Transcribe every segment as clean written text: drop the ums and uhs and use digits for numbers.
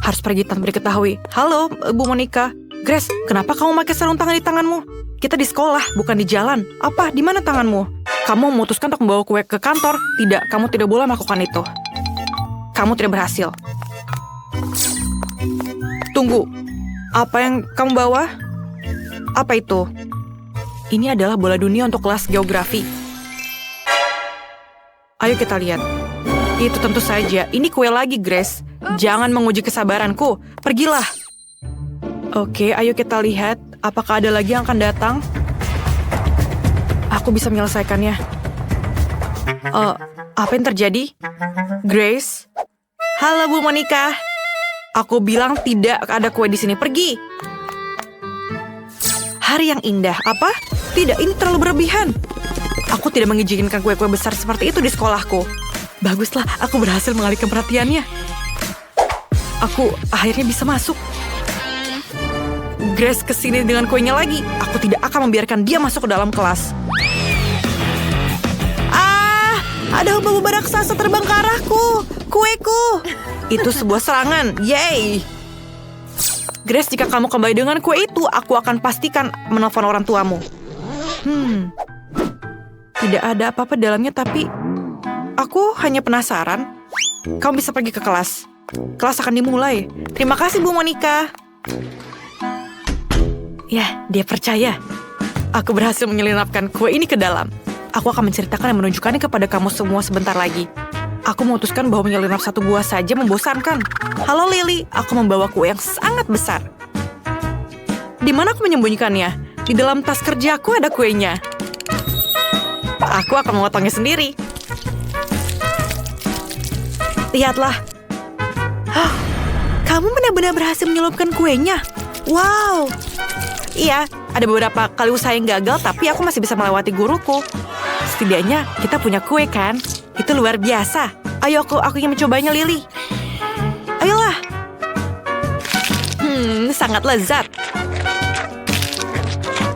Harus pergi tanpa diketahui. Halo, Bu Monica. Grace, kenapa kamu pakai sarung tangan di tanganmu? Kita di sekolah, bukan di jalan. Apa? Di mana tanganmu? Kamu memutuskan untuk membawa kue ke kantor. Tidak, kamu tidak boleh melakukan itu. Kamu tidak berhasil. Tunggu. Apa yang kamu bawa? Apa itu? Ini adalah bola dunia untuk kelas geografi. Ayo kita lihat. Itu tentu saja. Ini kue lagi, Grace. Jangan menguji kesabaranku. Pergilah. Oke, ayo kita lihat. Apakah ada lagi yang akan datang? Aku bisa menyelesaikannya. Apa yang terjadi? Grace? Halo, Bu Monica. Aku bilang tidak ada kue di sini. Pergi. Hari yang indah. Apa? Tidak, ini terlalu berlebihan. Aku tidak mengizinkan kue-kue besar seperti itu di sekolahku. Baguslah, aku berhasil mengalihkan perhatiannya. Aku akhirnya bisa masuk. Grace kesini dengan kuenya lagi. Aku tidak akan membiarkan dia masuk ke dalam kelas. Ada hubungan raksasa terbang ke arahku. Kueku. Itu sebuah serangan. Yeay. Grace, jika kamu kembali dengan kue itu, aku akan pastikan menelpon orang tuamu. Tidak ada apa-apa dalamnya, tapi aku hanya penasaran. Kamu bisa pergi ke kelas. Kelas akan dimulai. Terima kasih, Bu Monica. Ya, dia percaya. Aku berhasil menyelinapkan kue ini ke dalam. Aku akan menceritakan dan menunjukkannya kepada kamu semua sebentar lagi. Aku memutuskan bahwa menyelinap satu buah saja membosankan. Halo Lily, aku membawa kue yang sangat besar. Di mana aku menyembunyikannya? Di dalam tas kerjaku ada kuenya. Aku akan memotongnya sendiri. Lihatlah. Kamu benar-benar berhasil menyelupkan kuenya. Wow. Iya, ada beberapa kali usaha yang gagal, tapi aku masih bisa melewati guruku. Setidaknya kita punya kue kan? Itu luar biasa. Ayo aku ingin mencobanya, Lily. Ayolah. Sangat lezat.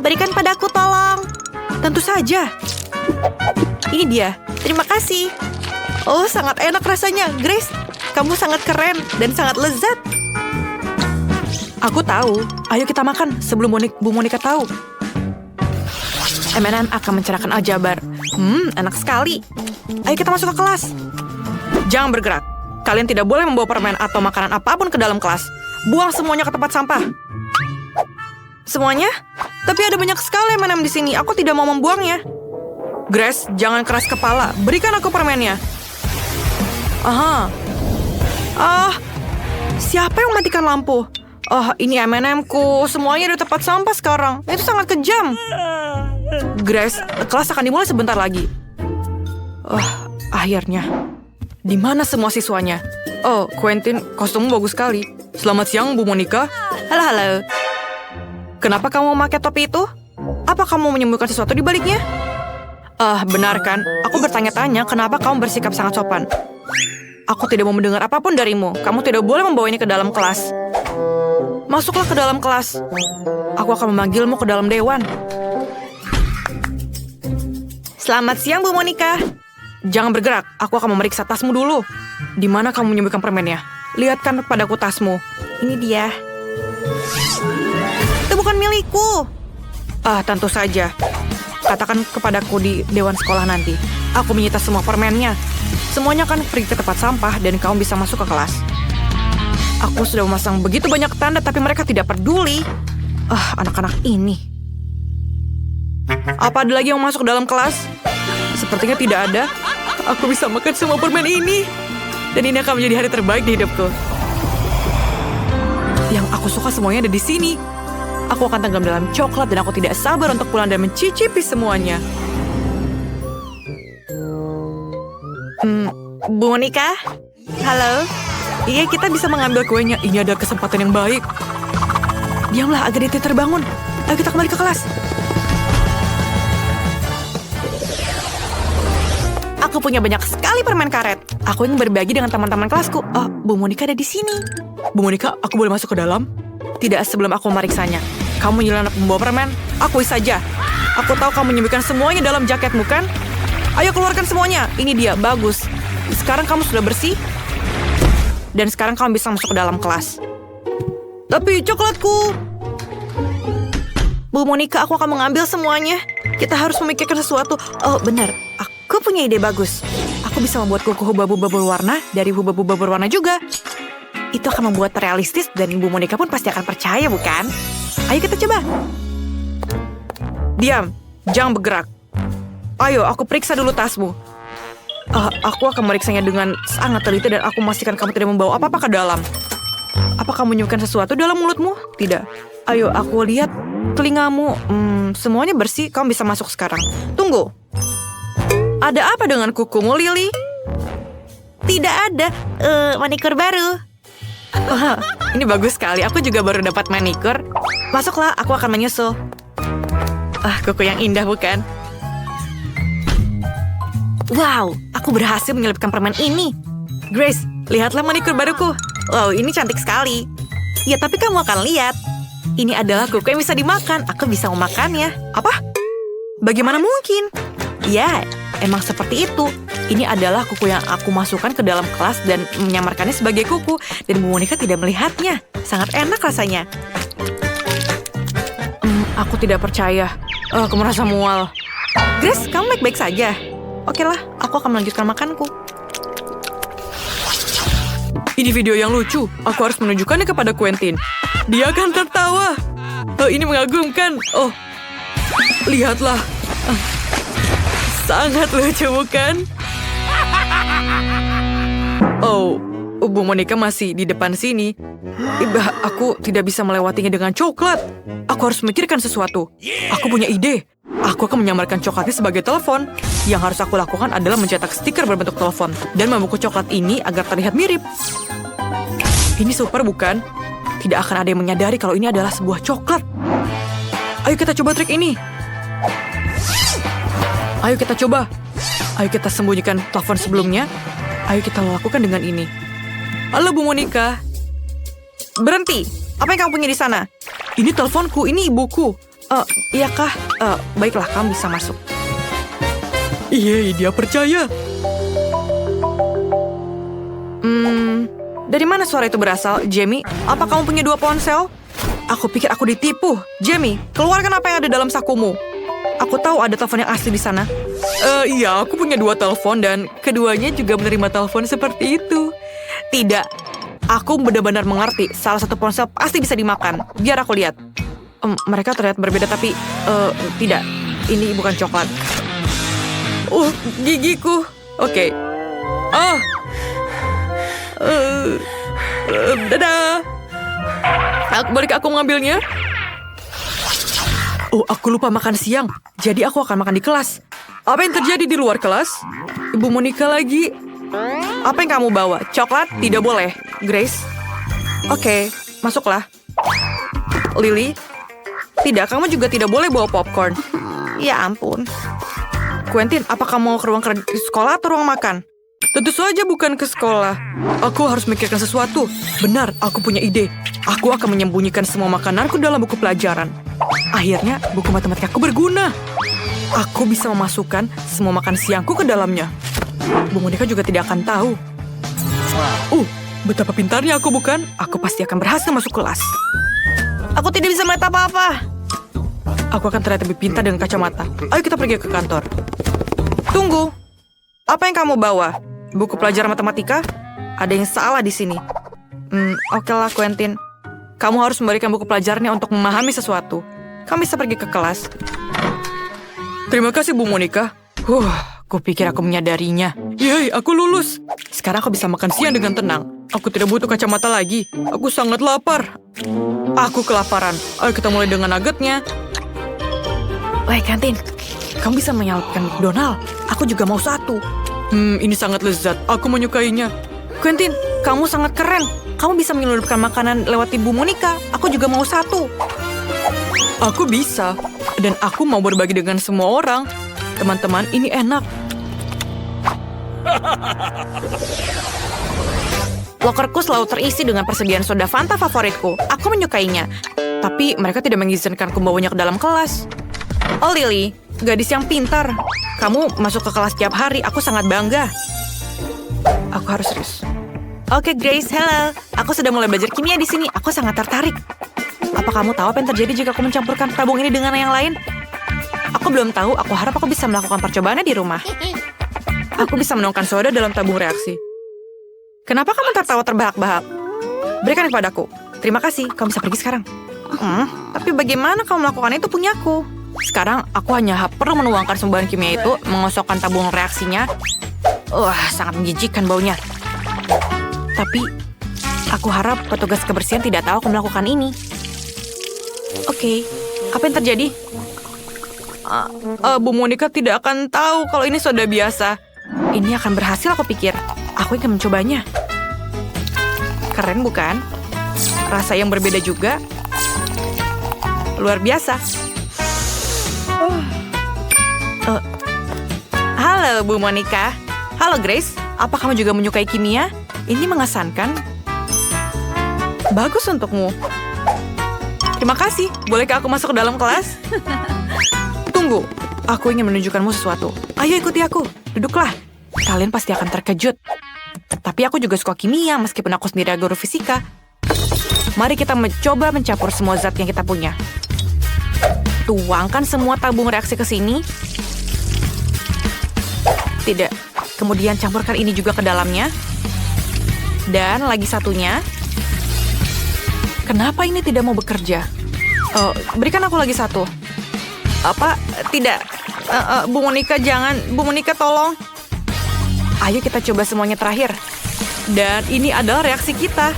Berikan padaku, tolong. Tentu saja. Ini dia. Terima kasih. Oh, sangat enak rasanya. Grace, kamu sangat keren dan sangat lezat. Aku tahu. Ayo kita makan sebelum Bu Monica tahu. M&M akan mencerahkan aljabar. Enak sekali. Ayo kita masuk ke kelas. Jangan bergerak. Kalian tidak boleh membawa permen atau makanan apapun ke dalam kelas. Buang semuanya ke tempat sampah. Semuanya? Tapi ada banyak sekali M&M di sini. Aku tidak mau membuangnya. Grace, jangan keras kepala. Berikan aku permennya. Siapa yang mematikan lampu? Ini M&M-ku. Semuanya di tempat sampah sekarang. Itu sangat kejam. Grace, kelas akan dimulai sebentar lagi. Akhirnya. Di mana semua siswanya? Quentin, kostummu bagus sekali. Selamat siang, Bu Monica. Halo. Kenapa kamu memakai topi itu? Apa kamu menyembunyikan sesuatu di baliknya? Benar kan? Aku bertanya-tanya kenapa kamu bersikap sangat sopan. Aku tidak mau mendengar apapun darimu. Kamu tidak boleh membawa ini ke dalam kelas. Masuklah ke dalam kelas. Aku akan memanggilmu ke dalam dewan. Selamat siang, Bu Monica. Jangan bergerak, aku akan memeriksa tasmu dulu. Di mana kamu menyembunyikan permennya? Lihatkan padaku tasmu. Ini dia. Itu bukan milikku. Tentu saja. Katakan kepadaku di dewan sekolah nanti. Aku menyita semua permennya. Semuanya akan pergi ke tempat sampah dan kamu bisa masuk ke kelas. Aku sudah memasang begitu banyak tanda, tapi mereka tidak peduli. Anak-anak ini. Apa ada lagi yang masuk ke dalam kelas? Sepertinya tidak ada. Aku bisa makan semua permen ini. Dan ini akan menjadi hari terbaik di hidupku. Yang aku suka semuanya ada di sini. Aku akan tenggelam dalam coklat dan aku tidak sabar untuk pulang dan mencicipi semuanya. Bu Monica? Halo? Iya, kita bisa mengambil kuenya. Ini adalah kesempatan yang baik. Diamlah agar dia terbangun. Ayo kita kembali ke kelas. Aku punya banyak sekali permen karet. Aku ingin berbagi dengan teman-teman kelasku. Bu Monica ada di sini. Bu Monica, aku boleh masuk ke dalam? Tidak sebelum aku memeriksanya. Kamu nyelenap membawa permen? Akui saja. Aku tahu kamu menyembunyikan semuanya dalam jaketmu, kan? Ayo keluarkan semuanya. Ini dia, bagus. Sekarang kamu sudah bersih? Dan sekarang kamu bisa masuk ke dalam kelas. Tapi coklatku. Bu Monica, aku akan mengambil semuanya. Kita harus memikirkan sesuatu. Oh, benar. Aku punya ide bagus. Aku bisa membuat kuku hubab-hubab berwarna dari hubab-hubab berwarna juga. Itu akan membuat realistis dan Bu Monica pun pasti akan percaya, bukan? Ayo kita coba. Diam, jangan bergerak. Ayo, aku periksa dulu tasmu. Aku akan meriksanya dengan sangat teliti dan aku memastikan kamu tidak membawa apa-apa ke dalam. Apa kamu menyimpan sesuatu dalam mulutmu? Tidak. Ayo, aku lihat telingamu. Semuanya bersih, kamu bisa masuk sekarang. Tunggu. Ada apa dengan kukumu, Lily? Tidak ada. Manikur baru. Ini bagus sekali. Aku juga baru dapat manikur. Masuklah, aku akan menyusul. Kuku yang indah, bukan? Wow, aku berhasil menyelipkan permen ini. Grace, lihatlah manikur baruku. Wow, ini cantik sekali. Ya, tapi kamu akan lihat. Ini adalah kuku yang bisa dimakan. Aku bisa memakannya. Apa? Bagaimana mungkin? Ya, emang seperti itu. Ini adalah kuku yang aku masukkan ke dalam kelas dan menyamarkannya sebagai kuku. Dan Bu Monica tidak melihatnya. Sangat enak rasanya. Aku tidak percaya. Aku merasa mual. Grace, kamu baik-baik saja? Oke lah, aku akan melanjutkan makanku. Ini video yang lucu. Aku harus menunjukkannya kepada Quentin. Dia akan tertawa. Ini mengagumkan. Oh, lihatlah. Sangat lucu, bukan? Oh, Bu Monica masih di depan sini. Aku tidak bisa melewatinya dengan coklat. Aku harus memikirkan sesuatu. Aku punya ide. Aku akan menyamarkan coklatnya sebagai telepon. Yang harus aku lakukan adalah mencetak stiker berbentuk telepon dan membungkus coklat ini agar terlihat mirip. Ini super, bukan? Tidak akan ada yang menyadari kalau ini adalah sebuah coklat. Ayo kita coba trik ini. Ayo kita coba. Ayo kita sembunyikan telepon sebelumnya. Ayo kita lakukan dengan ini. Halo Bu Monica. Berhenti. Apa yang kamu punya di sana? Ini teleponku, ini ibuku. Iyakah? Baiklah, kamu bisa masuk. Iya, dia percaya. Dari mana suara itu berasal, Jamie? Apa kamu punya 2 ponsel? Aku pikir aku ditipu. Jamie, keluarkan apa yang ada dalam sakumu. Aku tahu ada telepon yang asli di sana. Iya, aku punya 2 telepon dan keduanya juga menerima telepon seperti itu. Tidak, aku benar-benar mengerti. Salah satu ponsel pasti bisa dimakan. Biar aku lihat. Mereka terlihat berbeda tapi tidak. Ini bukan coklat. Gigiku. Oke. Dadah. Aku mengambilnya. Aku lupa makan siang. Jadi aku akan makan di kelas. Apa yang terjadi di luar kelas? Ibu Monica lagi. Apa yang kamu bawa? Coklat? Tidak boleh. Grace? Oke, masuklah. Lily? Tidak, kamu juga tidak boleh bawa popcorn. Ya ampun. Quentin, apa kamu mau ke ruang sekolah atau ruang makan? Tentu saja bukan ke sekolah. Aku harus memikirkan sesuatu. Benar, aku punya ide. Aku akan menyembunyikan semua makananku dalam buku pelajaran. Akhirnya, buku matematikaku berguna. Aku bisa memasukkan semua makan siangku ke dalamnya. Bu Monica juga tidak akan tahu. Betapa pintarnya aku, bukan? Aku pasti akan berhasil masuk kelas. Aku tidak bisa melihat apa-apa. Aku akan terlihat lebih pintar dengan kacamata. Ayo kita pergi ke kantor. Tunggu. Apa yang kamu bawa? Buku pelajaran matematika? Ada yang salah di sini. Oke lah, Quentin. Kamu harus memberikan buku pelajarannya untuk memahami sesuatu. Kamu bisa pergi ke kelas. Terima kasih, Bu Monica. Kupikir aku menyadarinya. Yeay, aku lulus. Sekarang aku bisa makan siang dengan tenang. Aku tidak butuh kacamata lagi. Aku sangat lapar. Aku kelaparan. Ayo kita mulai dengan nuggetnya. Woi, kantin. Kamu bisa menyalakan McDonald. Aku juga mau 1. Ini sangat lezat. Aku menyukainya. Quentin, kamu sangat keren. Kamu bisa menyelundupkan makanan lewat Ibu Monica. Aku juga mau 1. Aku bisa. Dan aku mau berbagi dengan semua orang. Teman-teman, ini enak. Lokerku selalu terisi dengan persediaan soda Fanta favoritku. Aku menyukainya. Tapi mereka tidak mengizinkanku membawanya ke dalam kelas. Oh, Lily, gadis yang pintar. Kamu masuk ke kelas tiap hari. Aku sangat bangga. Aku harus serius. Oke, Grace, hello. Aku sudah mulai belajar kimia di sini. Aku sangat tertarik. Apa kamu tahu apa yang terjadi jika aku mencampurkan tabung ini dengan yang lain? Aku belum tahu. Aku harap aku bisa melakukan percobaannya di rumah. Aku bisa menuangkan soda dalam tabung reaksi. Kenapa kamu tertawa terbahak-bahak? Berikan kepadaku. Terima kasih. Kamu bisa pergi sekarang. Tapi bagaimana kamu melakukan itu punyaku? Sekarang aku hanya perlu menuangkan sembuhan kimia itu, mengosokkan tabung reaksinya. Sangat menjijikkan baunya. Tapi aku harap petugas kebersihan tidak tahu aku melakukan ini. Oke, apa yang terjadi? Bu Monica tidak akan tahu kalau ini soda biasa. Ini akan berhasil aku pikir. Aku ingin mencobanya. Keren bukan? Rasa yang berbeda juga. Luar biasa. Halo Bu Monica. Halo Grace. Apa kamu juga menyukai kimia? Ini mengesankan. Bagus untukmu. Terima kasih. Bolehkah aku masuk ke dalam kelas? Tunggu. Aku ingin menunjukkanmu sesuatu. Ayo ikuti aku. Duduklah. Kalian pasti akan terkejut. Tapi aku juga suka kimia meskipun aku sendiri guru fisika. Mari kita mencoba mencampur semua zat yang kita punya. Tuangkan semua tabung reaksi ke sini. Tidak. Kemudian campurkan ini juga ke dalamnya. Dan lagi satunya. Kenapa ini tidak mau bekerja? Berikan aku lagi satu. Apa? Tidak. Bu Monica, jangan. Bu Monica, tolong. Ayo kita coba semuanya terakhir. Dan ini adalah reaksi kita.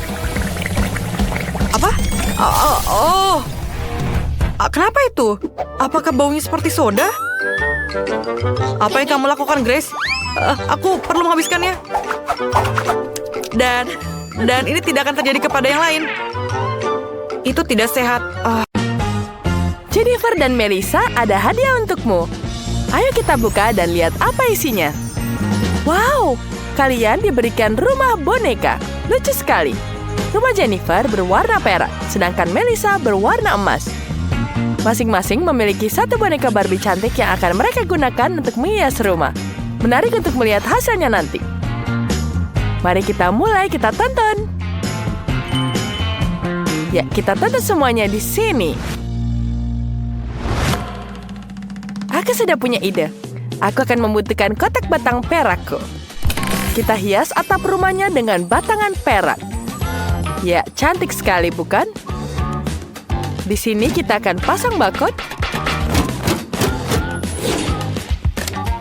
Apa? Kenapa itu? Apakah baunya seperti soda? Apa yang kamu lakukan, Grace? Aku perlu menghabiskannya. Dan ini tidak akan terjadi kepada yang lain. Itu tidak sehat. Jennifer dan Melissa, ada hadiah untukmu. Ayo kita buka dan lihat apa isinya. Wow, kalian diberikan rumah boneka. Lucu sekali. Rumah Jennifer berwarna perak, sedangkan Melissa berwarna emas. Masing-masing memiliki satu boneka Barbie cantik yang akan mereka gunakan untuk menghias rumah. Menarik untuk melihat hasilnya nanti. Mari kita mulai, kita tonton. Ya, kita tonton semuanya di sini. Aku sudah punya ide. Aku akan membutuhkan kotak batang perakku. Kita hias atap rumahnya dengan batangan perak. Ya, cantik sekali, bukan? Di sini kita akan pasang bakod.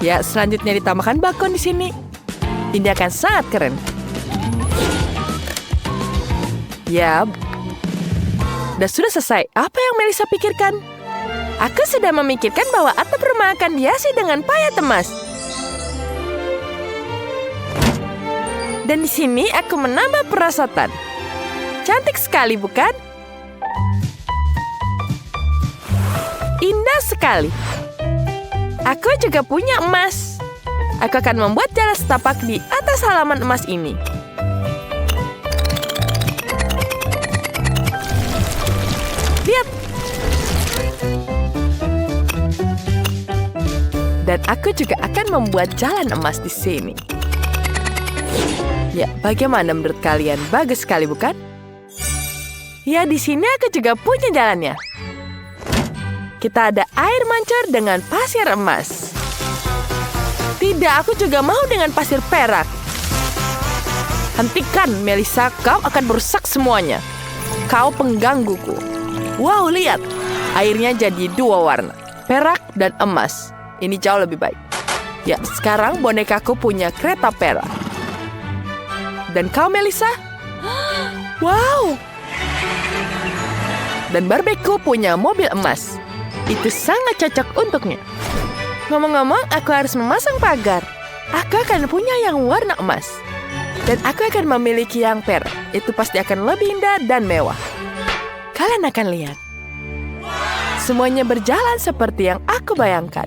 Ya, selanjutnya ditambahkan bakon di sini. Ini akan sangat keren. Ya, dan sudah selesai. Apa yang Melissa pikirkan? Aku sudah memikirkan bahwa atap rumah akan dihiasi dengan payet emas. Dan di sini aku menambah perosotan. Cantik sekali, bukan? Indah sekali. Aku juga punya emas. Aku akan membuat jalan setapak di atas halaman emas ini. Lihat. Dan aku juga akan membuat jalan emas di sini. Ya, bagaimana menurut kalian? Bagus sekali, bukan? Ya, di sini aku juga punya jalannya. Kita ada air mancur dengan pasir emas. Tidak, aku juga mau dengan pasir perak. Hentikan, Melissa, kau akan merusak semuanya. Kau penggangguku. Wow, lihat. Airnya jadi dua warna, perak dan emas. Ini jauh lebih baik. Ya, sekarang bonekaku punya kereta perak. Dan kau, Melissa? Wow. Dan Barbieku punya mobil emas. Itu sangat cocok untuknya. Ngomong-ngomong, aku harus memasang pagar. Aku akan punya yang warna emas. Dan aku akan memiliki yang perak. Itu pasti akan lebih indah dan mewah. Kalian akan lihat. Semuanya berjalan seperti yang aku bayangkan.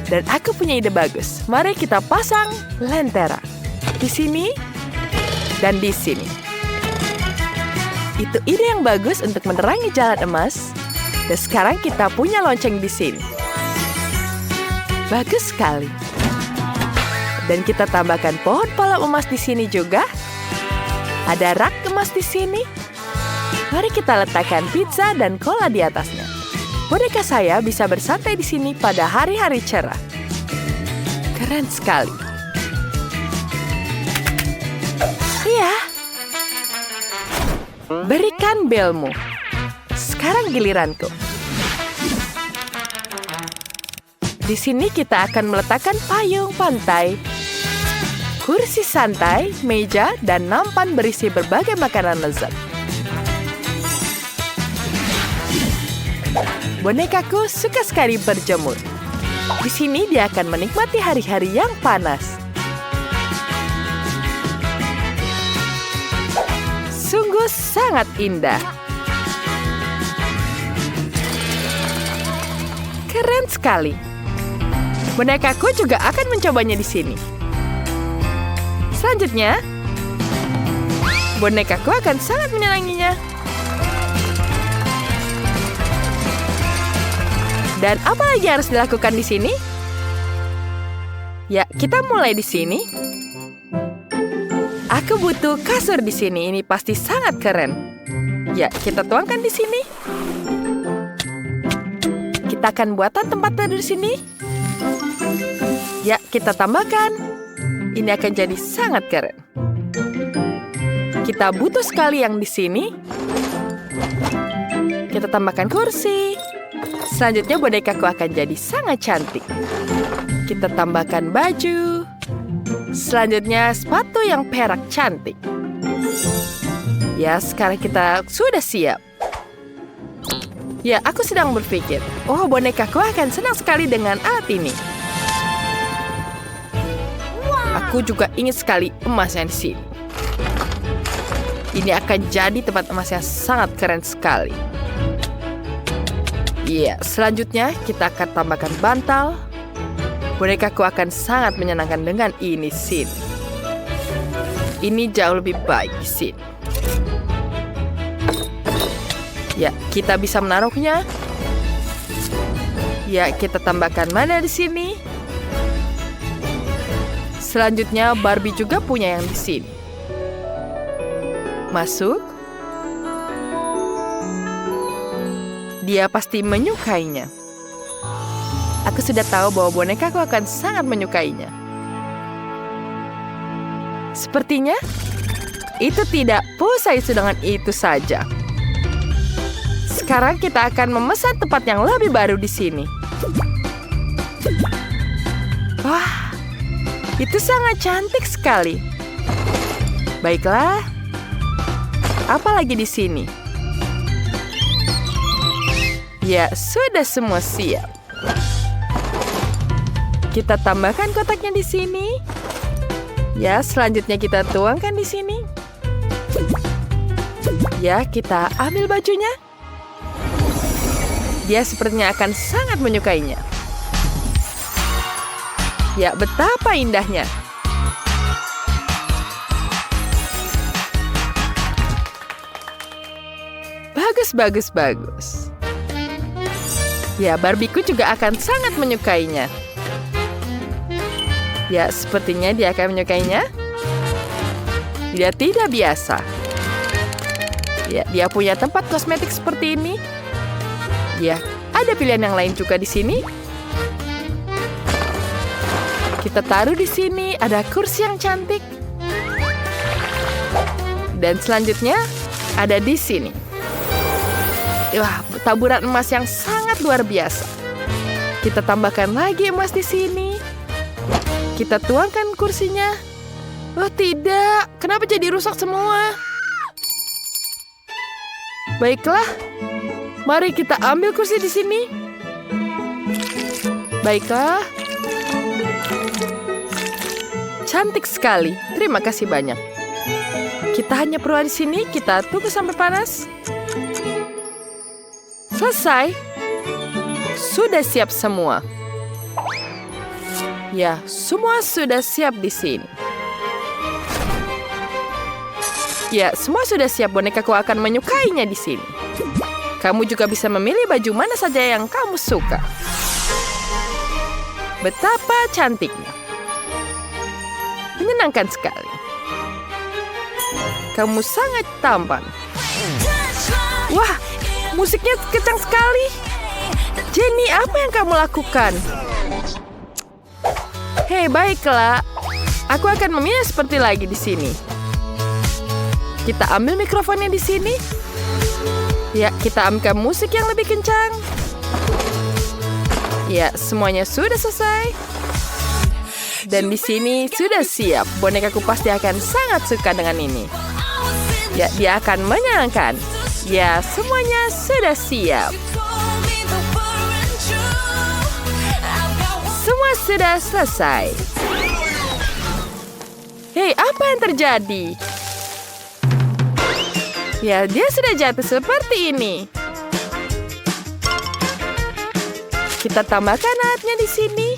Dan aku punya ide bagus. Mari kita pasang lentera. Di sini dan di sini. Itu ide yang bagus untuk menerangi jalan emas. Dan sekarang kita punya lonceng di sini. Bagus sekali. Dan kita tambahkan pohon palem emas di sini juga. Ada rak emas di sini. Mari kita letakkan pizza dan cola di atasnya. Boneka saya bisa bersantai di sini pada hari-hari cerah. Keren sekali. Iya. Berikan belmu. Sekarang giliranku. Di sini kita akan meletakkan payung pantai, kursi santai, meja, dan nampan berisi berbagai makanan lezat. Bonekaku suka sekali berjemur. Di sini dia akan menikmati hari-hari yang panas. Sungguh sangat indah. Keren sekali. Bonekaku juga akan mencobanya di sini. Selanjutnya, bonekaku akan sangat menyenanginya. Dan apa lagi harus dilakukan di sini? Ya, kita mulai di sini. Aku butuh kasur di sini. Ini pasti sangat keren. Ya, kita tuangkan di sini. Kita akan buatan tempat tidur di sini. Ya, kita tambahkan. Ini akan jadi sangat keren. Kita butuh sekali yang di sini. Kita tambahkan kursi. Selanjutnya bonekaku akan jadi sangat cantik. Kita tambahkan baju. Selanjutnya sepatu yang perak cantik. Ya, sekarang kita sudah siap. Ya, aku sedang berpikir, oh bonekaku akan senang sekali dengan alat ini. Aku juga ingin sekali emasnya di sini. Ini akan jadi tempat emas yang sangat keren sekali. Iya, selanjutnya kita akan tambahkan bantal. Bonekaku akan sangat menyenangkan dengan ini sini. Ini jauh lebih baik di sini. Ya, kita bisa menaruhnya. Ya, kita tambahkan mana di sini. Selanjutnya, Barbie juga punya yang di sini. Masuk. Dia pasti menyukainya. Aku sudah tahu bahwa bonekaku akan sangat menyukainya. Sepertinya, itu tidak selesai dengan itu saja. Sekarang kita akan memesan tempat yang lebih baru di sini. Wah, itu sangat cantik sekali. Baiklah. Apa lagi di sini? Ya, sudah semua siap. Kita tambahkan kotaknya di sini. Ya, selanjutnya kita tuangkan di sini. Ya, kita ambil bajunya. Dia sepertinya akan sangat menyukainya. Ya, betapa indahnya. Bagus, bagus, bagus. Ya, Barbieku juga akan sangat menyukainya. Ya, sepertinya dia akan menyukainya. Dia tidak biasa. Ya, dia punya tempat kosmetik seperti ini. Ya, ada pilihan yang lain juga di sini. Kita taruh di sini, ada kursi yang cantik. Dan selanjutnya, ada di sini. Wah, taburan emas yang sangat luar biasa. Kita tambahkan lagi emas di sini. Kita tuangkan kursinya. Oh tidak, kenapa jadi rusak semua? Baiklah, mari kita ambil kursi di sini. Baiklah. Cantik sekali, terima kasih banyak. Kita hanya perlu di sini, kita tunggu sampai panas. Selesai. Sudah siap semua. Ya, semua sudah siap di sini. Ya, semua sudah siap. Bonekaku akan menyukainya di sini. Kamu juga bisa memilih baju mana saja yang kamu suka. Betapa cantiknya. Menyenangkan sekali. kamu sangat tampan. Wah, musiknya kencang sekali. Jenny, apa yang kamu lakukan? Hei, baiklah. Aku akan memilih seperti lagi di sini. Kita ambil mikrofonnya di sini. Ya, kita ambilkan musik yang lebih kencang. Ya, semuanya sudah selesai. Dan di sini sudah siap. Bonekaku pasti akan sangat suka dengan ini. Ya, dia akan menyenangkan. Ya, semuanya sudah siap. Semua sudah selesai. Hei, apa yang terjadi? Ya, dia sudah jatuh seperti ini. Kita tambahkan alatnya di sini.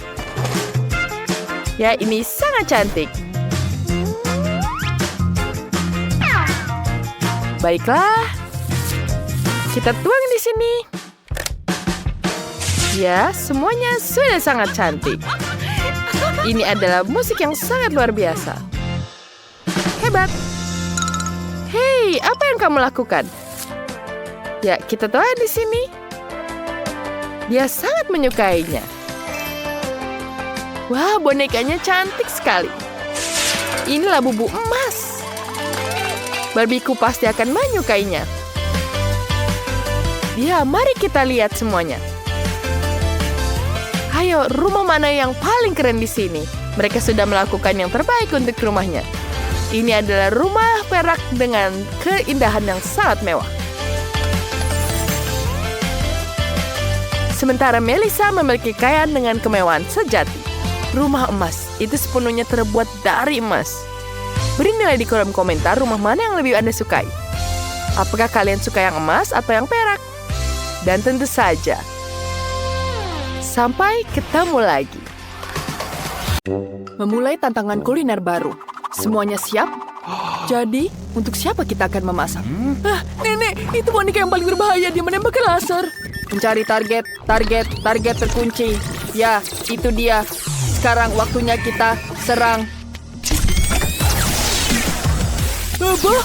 Ya, ini sangat cantik. Baiklah. Kita tuang di sini. Ya, semuanya sudah sangat cantik. Ini adalah musik yang sangat luar biasa. Hebat. Hei, apa yang kamu lakukan? Ya, kita tuang di sini. Dia sangat menyukainya. Wah, bonekanya cantik sekali. Inilah bubu emas. Barbieku pasti akan menyukainya. Ya, mari kita lihat semuanya. Ayo, rumah mana yang paling keren di sini? Mereka sudah melakukan yang terbaik untuk rumahnya. Ini adalah rumah perak dengan keindahan yang sangat mewah. Sementara Melissa memiliki kekayaan dengan kemewahan sejati. Rumah emas itu sepenuhnya terbuat dari emas. Beri nilai di kolom komentar rumah mana yang lebih Anda sukai. Apakah kalian suka yang emas atau yang perak? Dan tentu saja, sampai ketemu lagi. Memulai tantangan kuliner baru. Semuanya siap? Jadi, untuk siapa kita akan memasak? Nenek, itu boneka yang paling berbahaya. Dia menembakkan laser. Mencari target terkunci. Ya, itu dia. Sekarang waktunya kita serang. Apa?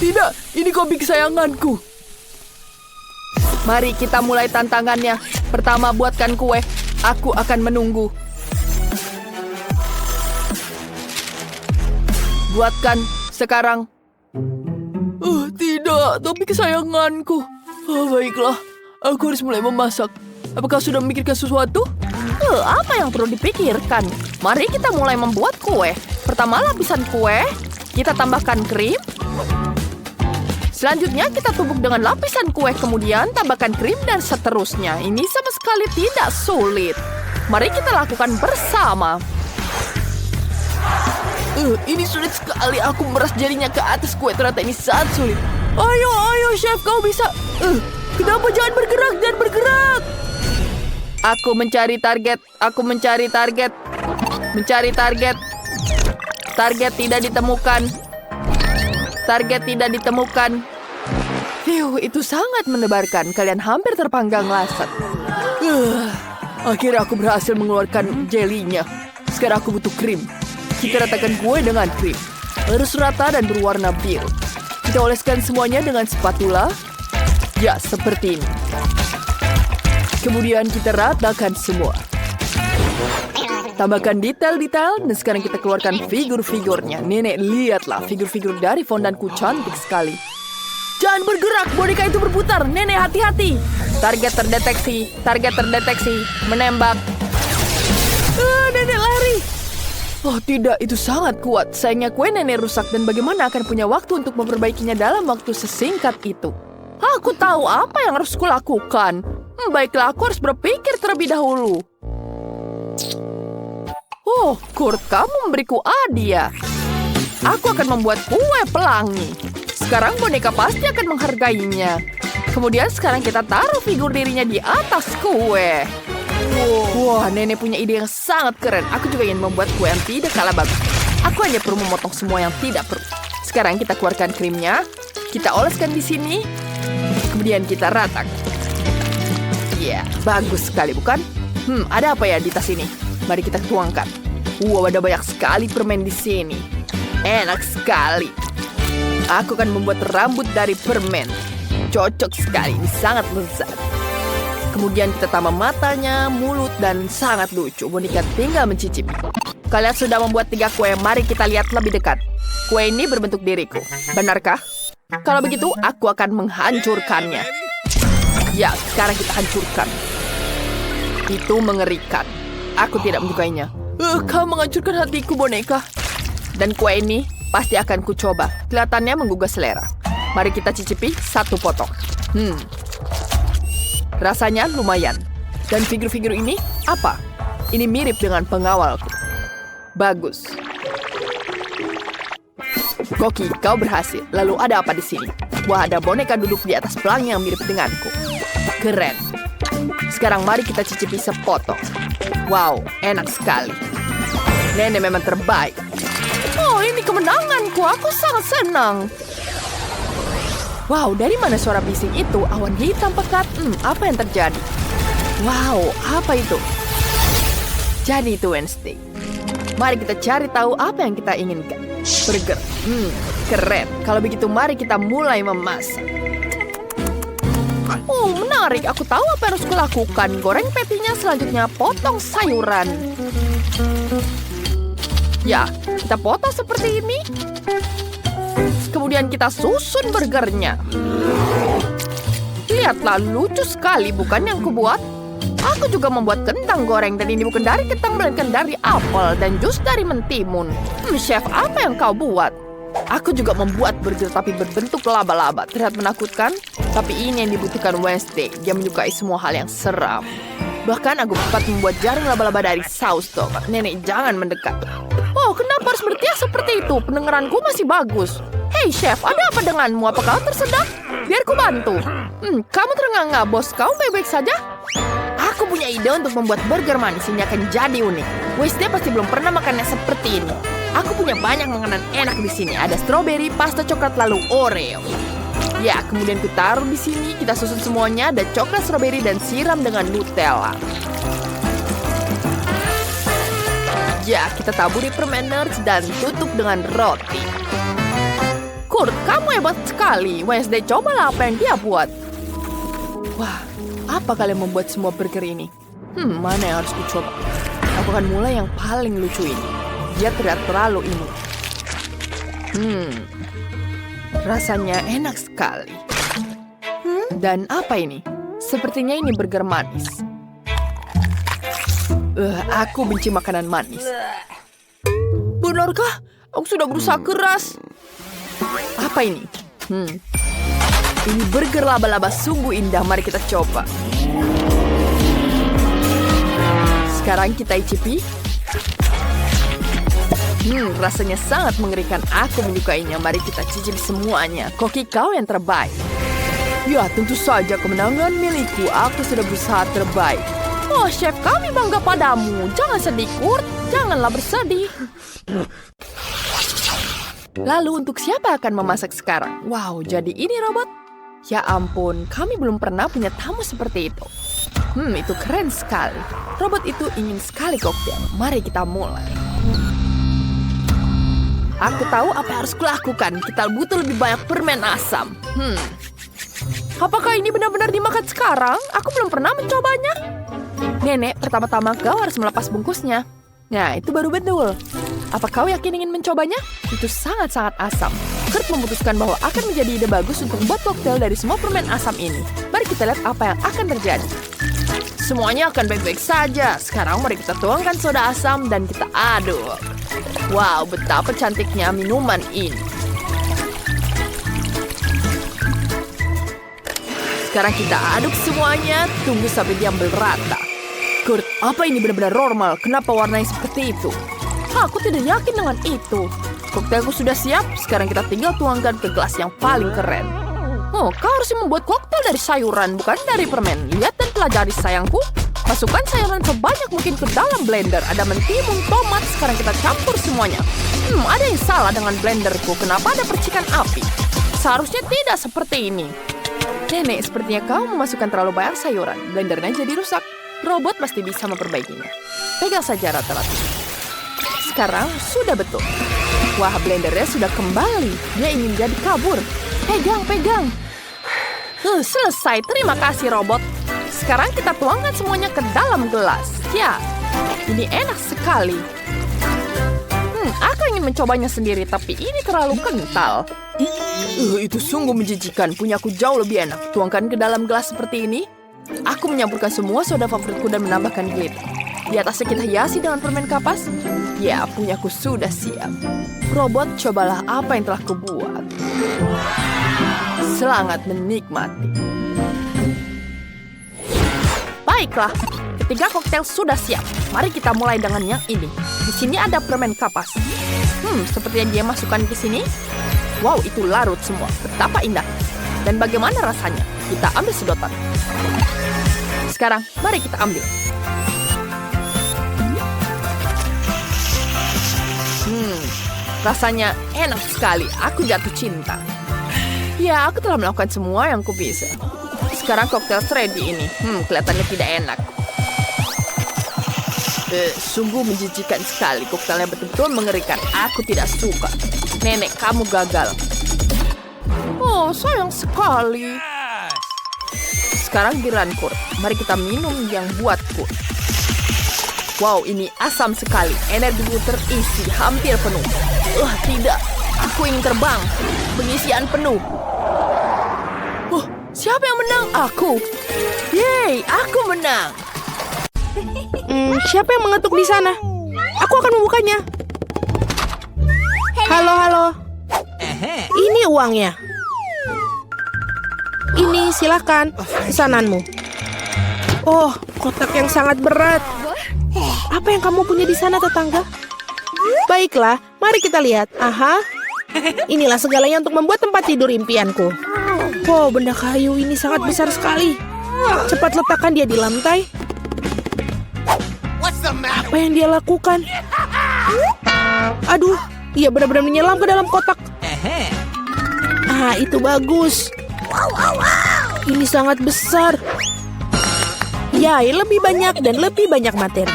Tidak, ini komik kesayanganku. Mari kita mulai tantangannya. Pertama, buatkan kue. Aku akan menunggu. Buatkan sekarang. Tidak, topi kesayanganku. Baiklah, aku harus mulai memasak. Apakah sudah memikirkan sesuatu? Apa yang perlu dipikirkan? Mari kita mulai membuat kue. Pertama, lapisan kue. Kita tambahkan krim. Selanjutnya, kita tumbuk dengan lapisan kue. Kemudian, tambahkan krim dan seterusnya. Ini sama sekali tidak sulit. Mari kita lakukan bersama. Ini sulit sekali. Aku meras jarinya ke atas kue. Ternyata ini sangat sulit. Ayo, chef, kau bisa. Kenapa jangan bergerak? Aku mencari target. Mencari target. Target tidak ditemukan. Itu sangat mendebarkan. Kalian hampir terpanggang laser. Akhirnya aku berhasil mengeluarkan jelinya. Sekarang aku butuh krim. Kita ratakan kue dengan krim. Harus rata dan berwarna biru. Kita oleskan semuanya dengan spatula. Ya, seperti ini. Kemudian kita ratakan semua. Tambahkan detail-detail, dan sekarang kita keluarkan figur-figurnya. Nenek, lihatlah, figur-figur dari fondanku cantik sekali. Jangan bergerak, boneka itu berputar. Nenek, hati-hati. Target terdeteksi. Menembak. Nenek lari. Oh tidak, itu sangat kuat. Sayangnya kue nenek rusak, dan bagaimana akan punya waktu untuk memperbaikinya dalam waktu sesingkat itu. Aku tahu apa yang harus kulakukan. Baiklah, aku harus berpikir terlebih dahulu. Oh, Kurt, kamu memberiku hadiah. Aku akan membuat kue pelangi. Sekarang boneka pasti akan menghargainya. Kemudian sekarang kita taruh figur dirinya di atas kue. Wah, nenek punya ide yang sangat keren. Aku juga ingin membuat kue yang tidak kalah bagus. Aku hanya perlu memotong semua yang tidak perlu. Sekarang kita keluarkan krimnya. Kita oleskan di sini. Kemudian kita ratakan. Ya, bagus sekali, bukan? Ada apa ya di tas ini? Mari kita tuangkan. Wow, ada banyak sekali permen di sini. Enak sekali. Aku akan membuat rambut dari permen. Cocok sekali, ini sangat lezat. Kemudian kita tambah matanya, mulut, dan sangat lucu. Boneka tinggal mencicipi. Kalian sudah membuat 3 kue, mari kita lihat lebih dekat. Kue ini berbentuk diriku, benarkah? Kalau begitu, aku akan menghancurkannya. Ya, sekarang kita hancurkan. Itu mengerikan. Aku tidak menyukainya. Kau menghancurkan hatiku, boneka. Dan kue ini pasti akan kucoba. Kelihatannya menggugah selera. Mari kita cicipi 1 potong. Rasanya lumayan. Dan figur-figur ini apa? Ini mirip dengan pengawalku. Bagus. Koki, kau berhasil. Lalu ada apa di sini? Wah, ada boneka duduk di atas pelangi yang mirip denganku. Keren. Sekarang mari kita cicipi sepotong. Wow, enak sekali. Nenek memang terbaik. Oh, ini kemenanganku. Aku sangat senang. Wow, dari mana suara bising itu? Awan hitam pekat. Apa yang terjadi? Wow, apa itu? Jadi itu Wednesday. Mari kita cari tahu apa yang kita inginkan. Burger. Keren. Kalau begitu mari kita mulai memasak. Oh, menarik. Aku tahu apa yang harus kulakukan. Goreng patty-nya, selanjutnya potong sayuran. Ya, kita potong seperti ini. Kemudian kita susun burgernya. Lihatlah, lucu sekali, bukan yang kubuat? Aku juga membuat kentang goreng, dan ini bukan dari kentang, melainkan dari apel dan jus dari mentimun. Chef, apa yang kau buat? Aku juga membuat burger tapi berbentuk laba-laba. Terlihat menakutkan, tapi ini yang dibutuhkan Wednesday. Dia menyukai semua hal yang seram. Bahkan aku sempat membuat jaring laba-laba dari saus tomat. Nenek, jangan mendekat. Oh, kenapa harus bertiak seperti itu? Pendengaranku masih bagus. Hei, Chef, ada apa denganmu? Apa kau tersedak? Biar ku bantu. Kamu terengah-engah, bos. Kau baik-baik saja? Aku punya ide untuk membuat burger manis. Ini akan jadi unik. Wednesday pasti belum pernah makannya seperti ini. Aku punya banyak makanan enak di sini. Ada strawberry, pasta coklat, lalu Oreo. Ya, kemudian ku taruh di sini. Kita susun semuanya. Ada coklat, strawberry, dan siram dengan Nutella. Ya, kita taburi permen nerds dan tutup dengan roti. Kurt, kamu hebat sekali. Wednesday, cobalah apa yang dia buat. Wah, apa kalian membuat semua burger ini? Mana yang harus kucoba? Aku akan mulai yang paling lucu ini. Dia tidak terlalu imut. Rasanya enak sekali. Dan apa ini? Sepertinya ini burger manis. Aku benci makanan manis. Benarkah? Aku sudah berusaha keras. Apa ini? Ini burger laba-laba sungguh indah. Mari kita coba. Sekarang kita icipi. Rasanya sangat mengerikan. Aku menyukainya. Mari kita cicipi semuanya. Koki, kau yang terbaik. Ya, tentu saja kemenangan milikku. Aku sudah berusaha terbaik. Oh, Chef, kami bangga padamu. Jangan sedih, Kurt. Janganlah bersedih. Lalu untuk siapa akan memasak sekarang? Wow, jadi ini robot? Ya ampun, kami belum pernah punya tamu seperti itu. Itu keren sekali. Robot itu ingin sekali koktail. Mari kita mulai. Aku tahu apa yang harus kulakukan. Kita butuh lebih banyak permen asam. Apakah ini benar-benar dimakan sekarang? Aku belum pernah mencobanya. Nenek, pertama-tama kau harus melepas bungkusnya. Nah, itu baru betul. Apa kau yakin ingin mencobanya? Itu sangat-sangat asam. Kurt memutuskan bahwa akan menjadi ide bagus untuk membuat koktail dari semua permen asam ini. Mari kita lihat apa yang akan terjadi. Semuanya akan baik-baik saja. Sekarang mari kita tuangkan soda asam dan kita aduk. Wow, betapa cantiknya minuman ini. Sekarang kita aduk semuanya. Tunggu sampai dia berata. Kurt, apa ini benar-benar normal? Kenapa warnanya seperti itu? Aku tidak yakin dengan itu. Koktailku sudah siap. Sekarang kita tinggal tuangkan ke gelas yang paling keren. Oh, kau harus membuat koktail dari sayuran, bukan dari permen. Lihat dan pelajari, sayangku. Masukkan sayuran sebanyak mungkin ke dalam blender. Ada mentimun, tomat. Sekarang kita campur semuanya. Ada yang salah dengan blenderku. Kenapa ada percikan api? Seharusnya tidak seperti ini. Nenek, sepertinya kau memasukkan terlalu banyak sayuran. Blendernya jadi rusak. Robot pasti bisa memperbaikinya. Pegang saja rata-rata. Sekarang sudah betul. Wah, blendernya sudah kembali. Dia ingin jadi kabur. Pegang. Selesai. Terima kasih, robot. Sekarang kita tuangkan semuanya ke dalam gelas. Ya, ini enak sekali. Aku ingin mencobanya sendiri, tapi ini terlalu kental. Itu sungguh menjijikan. Punyaku jauh lebih enak. Tuangkan ke dalam gelas seperti ini. Aku menyampurkan semua soda favoritku dan menambahkan glitter. Di atasnya kita hiasi dengan permen kapas. Ya, punyaku sudah siap. Robot, cobalah apa yang telah kubuat. Selamat menikmati. Baiklah, ketiga koktail sudah siap. Mari kita mulai dengan yang ini. Di sini ada permen kapas. Sepertinya dia masukkan ke sini. Wow, itu larut semua. Betapa indah. Dan bagaimana rasanya? Kita ambil sedotan. Sekarang, mari kita ambil. Rasanya enak sekali. Aku jatuh cinta. Ya, aku telah melakukan semua yang ku bisa. Sekarang koktail ready ini. Kelihatannya tidak enak. Sungguh menjijikan sekali. Koktailnya betul-betul mengerikan. Aku tidak suka. Nenek, kamu gagal. Oh, sayang sekali. Sekarang giliran Kurt. Mari kita minum yang buatku. Wow, ini asam sekali. Energiku terisi hampir penuh. Tidak. Aku ingin terbang. Pengisian penuh. Siapa yang menang? Aku. Yeay, aku menang. Siapa yang mengetuk di sana? Aku akan membukanya. Halo. Ini uangnya. Ini silakan pesananmu. Oh, kotak yang sangat berat. Apa yang kamu punya di sana, tetangga? Baiklah, mari kita lihat. Aha, inilah segalanya untuk membuat tempat tidur impianku. Wow, benda kayu ini sangat besar sekali. Cepat letakkan dia di lantai. Apa yang dia lakukan? Aduh, ia benar-benar menyelam ke dalam kotak. Itu bagus. Ini sangat besar. Ya, lebih banyak dan lebih banyak materi.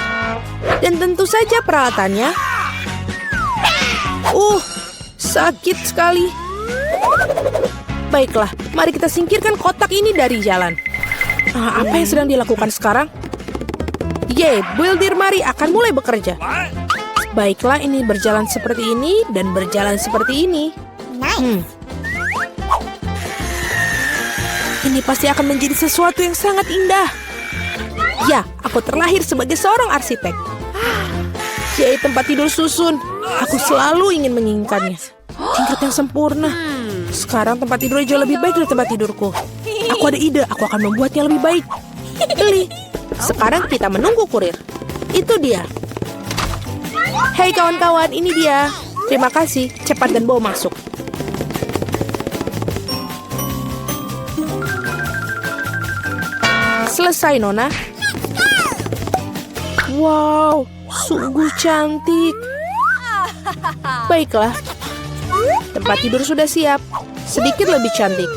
Dan tentu saja peralatannya. Sakit sekali. Baiklah, mari kita singkirkan kotak ini dari jalan. Apa yang sedang dilakukan sekarang? Builder Mari akan mulai bekerja. Baiklah, ini berjalan seperti ini dan berjalan seperti ini. Ini pasti akan menjadi sesuatu yang sangat indah. Ya, aku terlahir sebagai seorang arsitek. Tempat tidur susun. Aku selalu ingin menginginkannya. Tingkat yang sempurna. Sekarang tempat tidurnya jauh lebih baik dari tempat tidurku. Aku ada ide, aku akan membuatnya lebih baik. Beli. Sekarang kita menunggu kurir. Itu dia. Hei kawan-kawan, ini dia. Terima kasih, cepat dan bawa masuk. Selesai, Nona. Wow, sungguh cantik. Baiklah, tempat tidur sudah siap. Sedikit lebih cantik.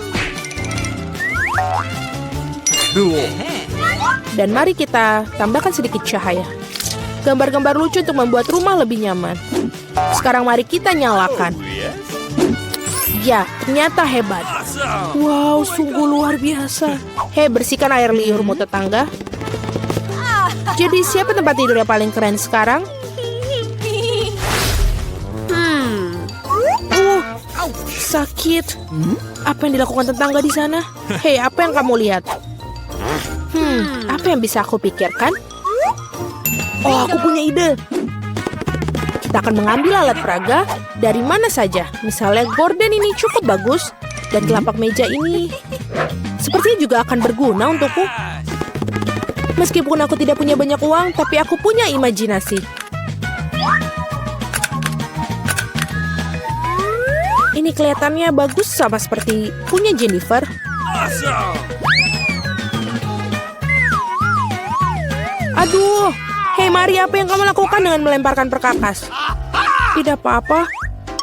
Dan mari kita tambahkan sedikit cahaya. Gambar-gambar lucu untuk membuat rumah lebih nyaman. Sekarang mari kita nyalakan. Ya, ternyata hebat. Wow, sungguh luar biasa. Hei, bersihkan air liurmu, tetangga. Jadi siapa tempat tidur yang paling keren sekarang? Sakit. Apa yang dilakukan tetangga di sana? Hei, apa yang kamu lihat? Apa yang bisa aku pikirkan? Oh, aku punya ide. Kita akan mengambil alat peraga dari mana saja. Misalnya gorden ini cukup bagus. Dan telapak meja ini sepertinya juga akan berguna untukku. Meskipun aku tidak punya banyak uang, tapi aku punya imajinasi. Ini kelihatannya bagus sama seperti punya Jennifer. Aduh, hei Mari, apa yang kamu lakukan dengan melemparkan perkakas? Tidak apa-apa.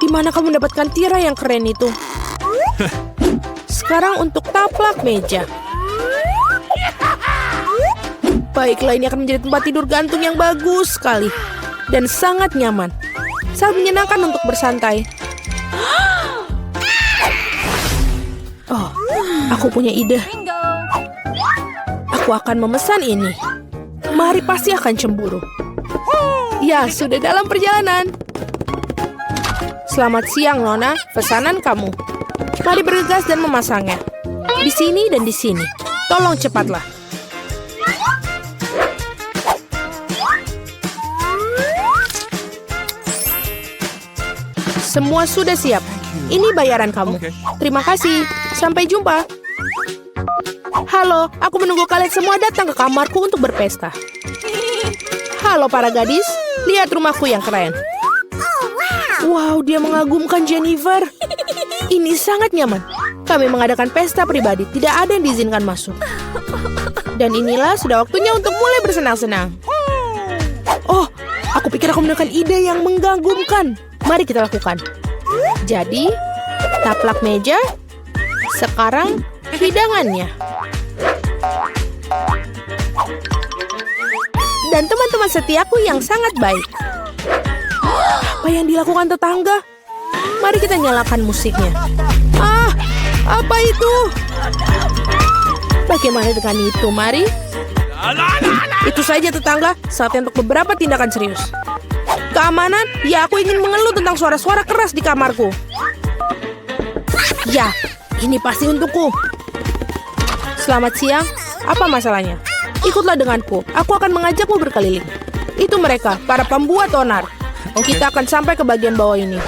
Di mana kamu mendapatkan tirai yang keren itu? Sekarang untuk taplak meja. Baiklah, ini akan menjadi tempat tidur gantung yang bagus sekali. Dan sangat nyaman. Sangat menyenangkan untuk bersantai. Oh, aku punya ide. Aku akan memesan ini. Mari pasti akan cemburu. Ya, sudah dalam perjalanan. Selamat siang, Nona. Pesanan kamu. Mari bergegas dan memasangnya. Di sini dan di sini. Tolong cepatlah. Semua sudah siap. Ini bayaran kamu. Terima kasih. Sampai jumpa. Halo, aku menunggu kalian semua datang ke kamarku untuk berpesta. Halo para gadis, lihat rumahku yang keren. Wow, dia mengagumkan Jennifer. Ini sangat nyaman. Kami mengadakan pesta pribadi, tidak ada yang diizinkan masuk. Dan inilah sudah waktunya untuk mulai bersenang-senang. Oh, aku pikir aku menemukan ide yang mengagumkan. Mari kita lakukan. Jadi, taplak meja. Sekarang, hidangannya. Dan teman-teman setiaku yang sangat baik. Apa yang dilakukan tetangga? Mari kita nyalakan musiknya. Ah, apa itu? Bagaimana dengan itu? Mari. Itu saja tetangga, saatnya untuk beberapa tindakan serius. Keamanan? Ya, aku ingin mengeluh tentang suara-suara keras di kamarku. Ya, ini pasti untukku. Selamat siang, apa masalahnya? Ikutlah denganku, aku akan mengajakmu berkeliling. Itu mereka, para pembuat onar. Kita akan sampai ke bagian bawah ini.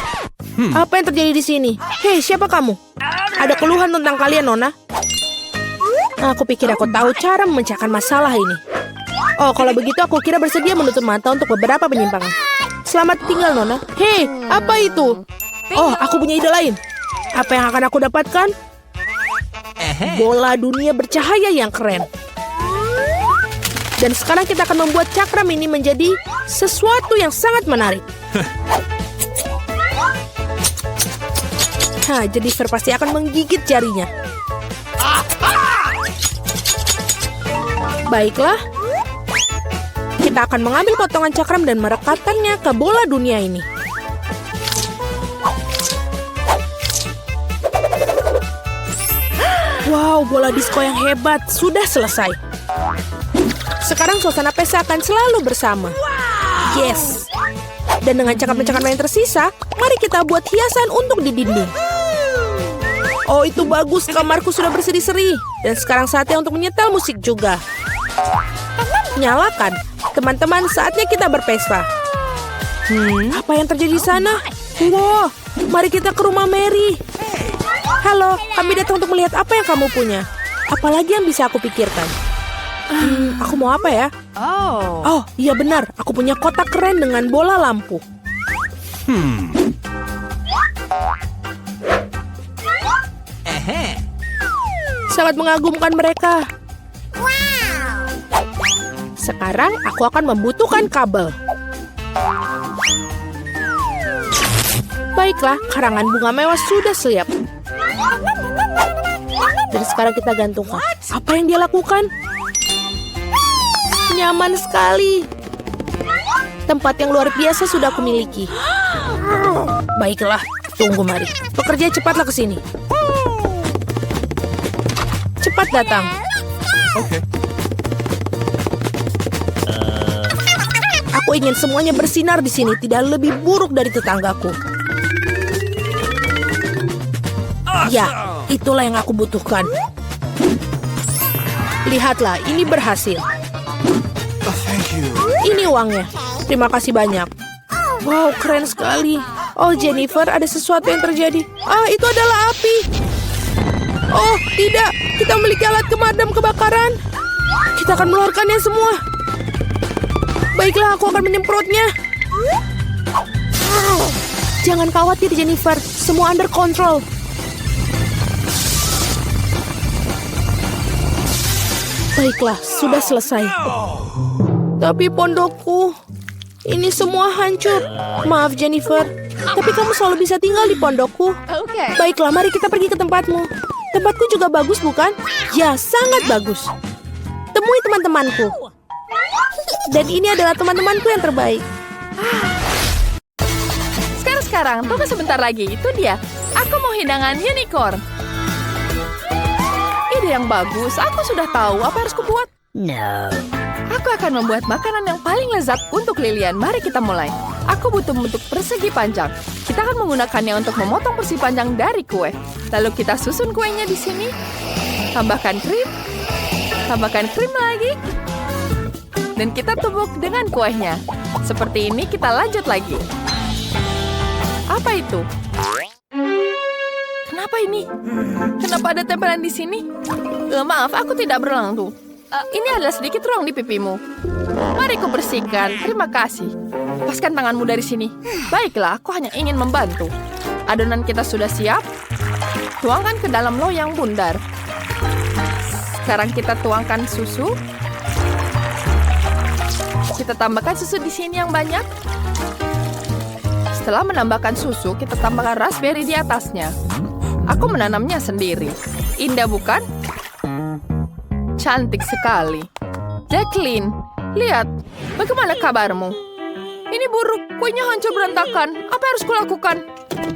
Apa yang terjadi di sini? Hei, siapa kamu? Ada keluhan tentang kalian, Nona? Aku pikir aku tahu cara memecahkan masalah ini. Oh, kalau begitu aku kira bersedia menutup mata untuk beberapa penyimpangan. Selamat tinggal, Nona. Hei, apa itu? Oh, aku punya ide lain. Apa yang akan aku dapatkan? Bola dunia bercahaya yang keren. Dan sekarang kita akan membuat cakram ini menjadi sesuatu yang sangat menarik. Jennifer pasti akan menggigit jarinya. Baiklah. Kita akan mengambil potongan cakram dan merekatkannya ke bola dunia ini. Wow, bola disko yang hebat. Sudah selesai. Sekarang suasana pesta akan selalu bersama. Yes. Dan dengan cakram-cakram yang tersisa, mari kita buat hiasan untuk di dinding. Oh, itu bagus. Kamarku sudah berseri-seri. Dan sekarang saatnya untuk menyetel musik juga. Nyalakan. Teman-teman, saatnya kita berpesta. Apa yang terjadi di sana? Wow, mari kita ke rumah Mary. Halo, kami datang untuk melihat apa yang kamu punya. Apalagi yang bisa aku pikirkan? Aku mau apa ya? Oh, iya benar. Aku punya kotak keren dengan bola lampu. Sangat mengagumkan mereka. Sekarang aku akan membutuhkan kabel. Baiklah, karangan bunga mewah sudah siap. Dan sekarang kita gantungkan. Apa yang dia lakukan? Nyaman sekali. Tempat yang luar biasa sudah aku miliki. Baiklah, tunggu mari. Pekerja cepatlah ke sini. Cepat datang. Aku ingin semuanya bersinar di sini, tidak lebih buruk dari tetanggaku. Ya, itulah yang aku butuhkan. Lihatlah, ini berhasil. Ini uangnya. Terima kasih banyak. Wow, keren sekali. Oh, Jennifer, ada sesuatu yang terjadi. Ah, itu adalah api. Oh, tidak. Kita memiliki alat pemadam kebakaran. Kita akan mengeluarkannya semua. Baiklah, aku akan menyemprotnya. Jangan khawatir, Jennifer. Semua under control. Baiklah, sudah selesai. Tapi pondokku, ini semua hancur. Maaf, Jennifer. Tapi kamu selalu bisa tinggal di pondokku. Baiklah, mari kita pergi ke tempatmu. Tempatku juga bagus, bukan? Ya, sangat bagus. Temui teman-temanku. Dan ini adalah teman-temanku yang terbaik. sekarang, tunggu sebentar lagi. Itu dia. Aku mau hidangan unicorn. Ide yang bagus. Aku sudah tahu apa harus kubuat. No. Aku akan membuat makanan yang paling lezat untuk Lilian. Mari kita mulai. Aku butuh bentuk persegi panjang. Kita akan menggunakannya untuk memotong persegi panjang dari kue. Lalu kita susun kuenya di sini. Tambahkan krim. Tambahkan krim lagi. Dan kita tumbuk dengan kuenya. Seperti ini kita lanjut lagi. Apa itu? Kenapa ini? Kenapa ada tempelan di sini? Maaf, aku tidak berlangsung. Ini adalah sedikit ruang di pipimu. Mari ku bersihkan. Terima kasih. Lepaskan tanganmu dari sini. Baiklah, aku hanya ingin membantu. Adonan kita sudah siap. Tuangkan ke dalam loyang bundar. Sekarang kita tuangkan susu. Kita tambahkan susu di sini yang banyak. Setelah menambahkan susu, kita tambahkan raspberry di atasnya. Aku menanamnya sendiri. Indah bukan? Cantik sekali. Jacqueline, lihat. Bagaimana kabarmu? Ini buruk. Kuenya hancur berantakan. Apa yang harus kulakukan?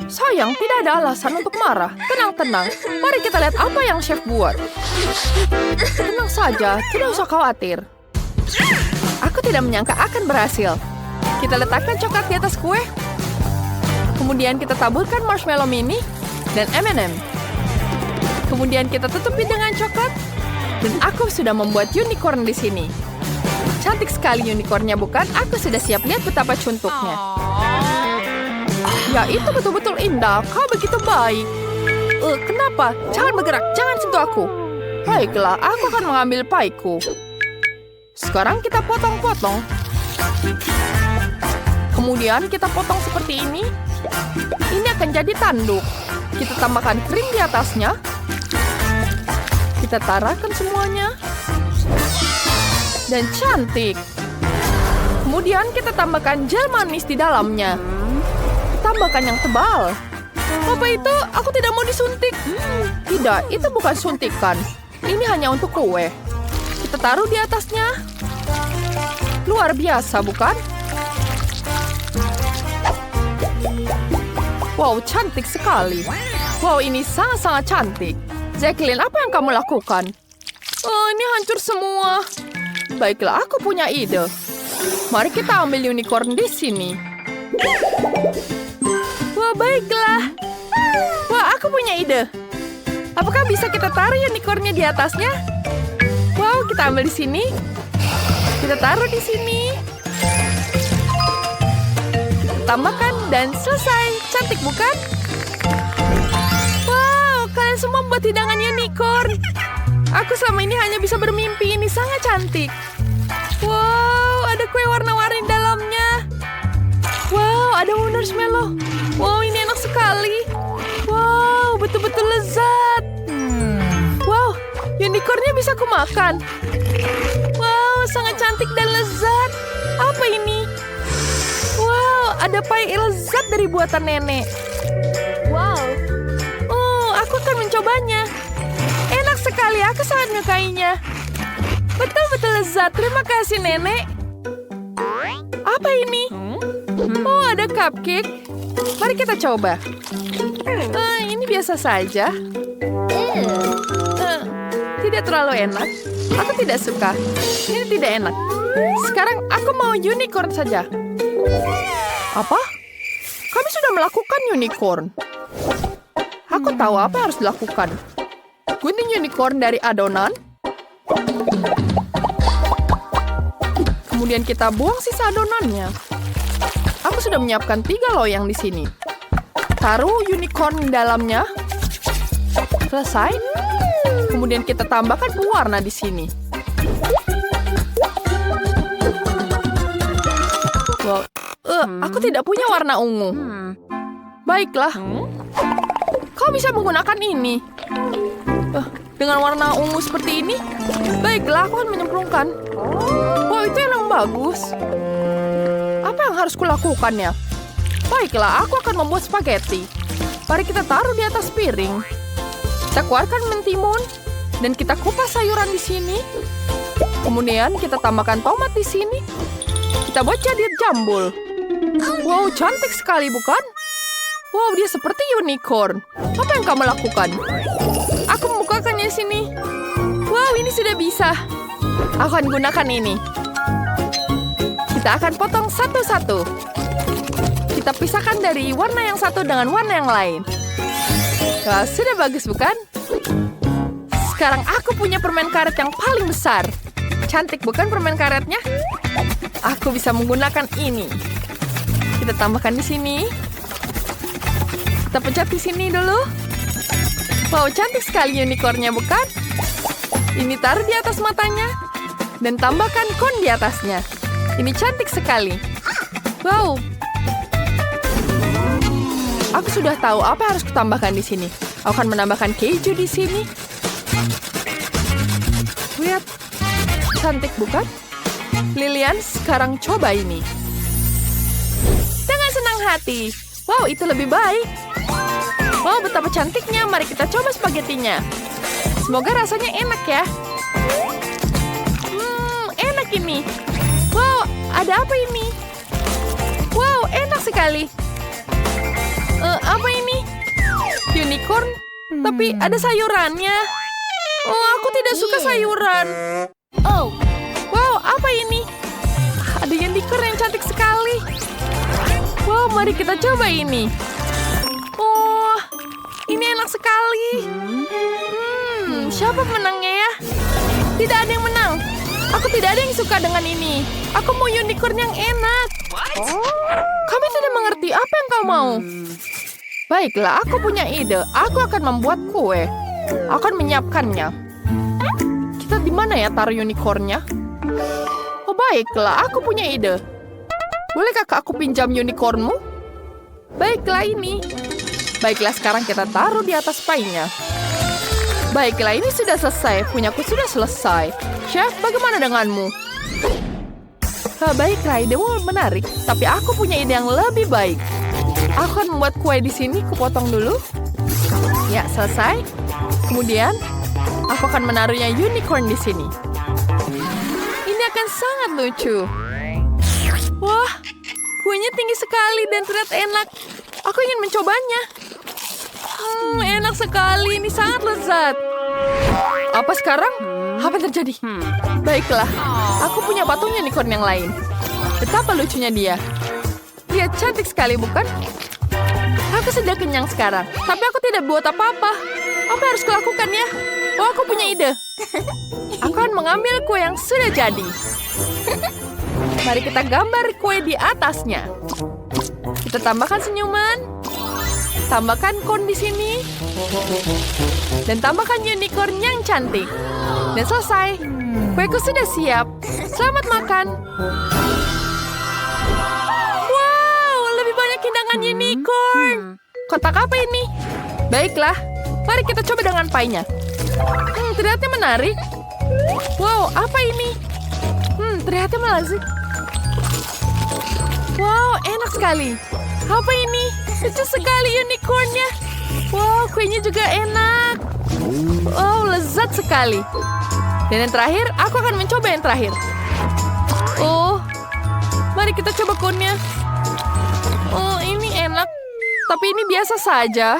Sayang, tidak ada alasan untuk marah. Tenang-tenang. Mari kita lihat apa yang chef buat. Tenang saja. Tidak usah khawatir. Aku tidak menyangka akan berhasil. Kita letakkan coklat di atas kue. Kemudian kita taburkan marshmallow mini dan M&M. Kemudian kita tutupi dengan coklat. Dan aku sudah membuat unicorn di sini. Cantik sekali unicornnya, bukan? Aku sudah siap lihat betapa cuntuknya. Ya, itu betul-betul indah. Kau begitu baik. Kenapa? Jangan bergerak. Jangan sentuh aku. Baiklah, aku akan mengambil pieku. Sekarang kita potong-potong. Kemudian kita potong seperti ini. Ini akan jadi tanduk. Kita tambahkan krim di atasnya. Kita tarakkan semuanya. Dan cantik. Kemudian kita tambahkan gel manis di dalamnya. Tambahkan yang tebal. Apa itu? Aku tidak mau disuntik. Tidak, itu bukan suntikan. Ini hanya untuk kue. Kita taruh di atasnya. Luar biasa, bukan? Wow, cantik sekali. Wow, ini sangat-sangat cantik. Jacqueline, apa yang kamu lakukan? Oh, ini hancur semua. Baiklah, aku punya ide. Mari kita ambil unicorn di sini. Wah, baiklah. Wah, aku punya ide. Apakah bisa kita taruh unicornnya di atasnya? Wow, kita ambil di sini. Kita taruh di sini. Tambahkan dan selesai. Cantik, bukan? Kalian semua membuat hidangan unicorn. Aku selama ini hanya bisa bermimpi. Ini sangat cantik. Wow, ada kue warna-warni di dalamnya. Wow, ada marshmallow. Wow, ini enak sekali. Wow, betul-betul lezat. Wow, unicornnya bisa aku makan. Wow, sangat cantik dan lezat. Apa ini? Wow, ada pie lezat dari buatan nenek. Wow. Aku akan mencobanya. Enak sekali, aku sangat menyukainya. Betul-betul lezat. Terima kasih, Nenek. Apa ini? Oh, ada cupcake. Mari kita coba. Ini biasa saja. Tidak terlalu enak. Aku tidak suka. Ini tidak enak. Sekarang aku mau unicorn saja. Apa? Kami sudah melakukan unicorn. Aku tahu apa yang harus dilakukan. Gunting unicorn dari adonan. Kemudian kita buang sisa adonannya. Aku sudah menyiapkan 3 loyang di sini. Taruh unicorn di dalamnya. Selesai. Kemudian kita tambahkan pewarna di sini. Wow. Aku tidak punya warna ungu. Baiklah. Kau bisa menggunakan ini. Dengan warna ungu seperti ini. Baiklah, aku akan menyemprongkan. Wow, itu yang bagus. Apa yang harus kulakukan ya? Baiklah, aku akan membuat spaghetti. Mari kita taruh di atas piring. Kita keluarkan mentimun. Dan kita kupas sayuran di sini. Kemudian kita tambahkan tomat di sini. Kita buat jadi jambul. Wow, cantik sekali, bukan? Wow, dia seperti unicorn. Apa yang kamu lakukan? Aku membukakannya di sini. Wow, ini sudah bisa. Aku akan gunakan ini. Kita akan potong satu-satu. Kita pisahkan dari warna yang satu dengan warna yang lain. Wah, sudah bagus bukan? Sekarang aku punya permen karet yang paling besar. Cantik bukan permen karetnya? Aku bisa menggunakan ini. Kita tambahkan di sini. Kita pencet di sini dulu. Wow, cantik sekali unicornnya bukan? Ini taruh di atas matanya. Dan tambahkan kon di atasnya. Ini cantik sekali. Wow. Aku sudah tahu apa yang harus kutambahkan di sini. Aku akan menambahkan keju di sini. Lihat. Cantik bukan? Lilian, sekarang coba ini. Dengan senang hati. Wow, itu lebih baik. Wow, betapa cantiknya. Mari kita coba spagettinya. Semoga rasanya enak ya. Enak ini. Wow, ada apa ini? Wow, enak sekali. Apa ini? Unicorn? Tapi ada sayurannya. Oh, aku tidak suka sayuran. Oh, wow, apa ini? Ada unicorn yang cantik sekali. Wow, mari kita coba ini. Oh, ini enak sekali. Siapa menangnya ya? Tidak ada yang menang. Aku tidak ada yang suka dengan ini. Aku mau unicorn yang enak. Kami tidak mengerti apa yang kau mau. Baiklah, aku punya ide. Aku akan membuat kue. Aku akan menyiapkannya. Kita di mana ya taruh unicornnya? Oh, baiklah, aku punya ide. Bolehkah aku pinjam unicornmu? Baiklah ini. Baiklah, sekarang kita taruh di atas pie-nya. Baiklah, ini sudah selesai. Punyaku sudah selesai. Chef, bagaimana denganmu? Baiklah, idemu menarik. Tapi aku punya ide yang lebih baik. Aku akan membuat kue di sini. Kupotong dulu. Ya, selesai. Kemudian, aku akan menaruhnya unicorn di sini. Ini akan sangat lucu. Wah, kuenya tinggi sekali dan terlihat enak. Aku ingin mencobanya. Enak sekali. Ini sangat lezat. Apa sekarang? Apa yang terjadi? Baiklah, aku punya patung unicorn yang lain. Betapa lucunya dia. Dia cantik sekali, bukan? Aku sudah kenyang sekarang, tapi aku tidak buat apa-apa. Apa yang harus kulakukan ya? Oh, aku punya ide. Aku akan mengambil kue yang sudah jadi. Mari kita gambar kue di atasnya. Kita tambahkan senyuman. Tambahkan kon di sini. Dan tambahkan unicorn yang cantik. Dan selesai. Kueku sudah siap. Selamat makan. Wow, lebih banyak hidangan unicorn. Kotak apa ini? Baiklah, mari kita coba dengan pie-nya. Ternyata menarik. Wow, apa ini? Ternyata melazik. Wow, enak sekali. Apa ini? Lucu sekali unicornnya. Wow, kuenya juga enak. Wow, lezat sekali. Dan yang terakhir, aku akan mencoba yang terakhir. Oh, mari kita coba konnya. Oh, ini enak. Tapi ini biasa saja.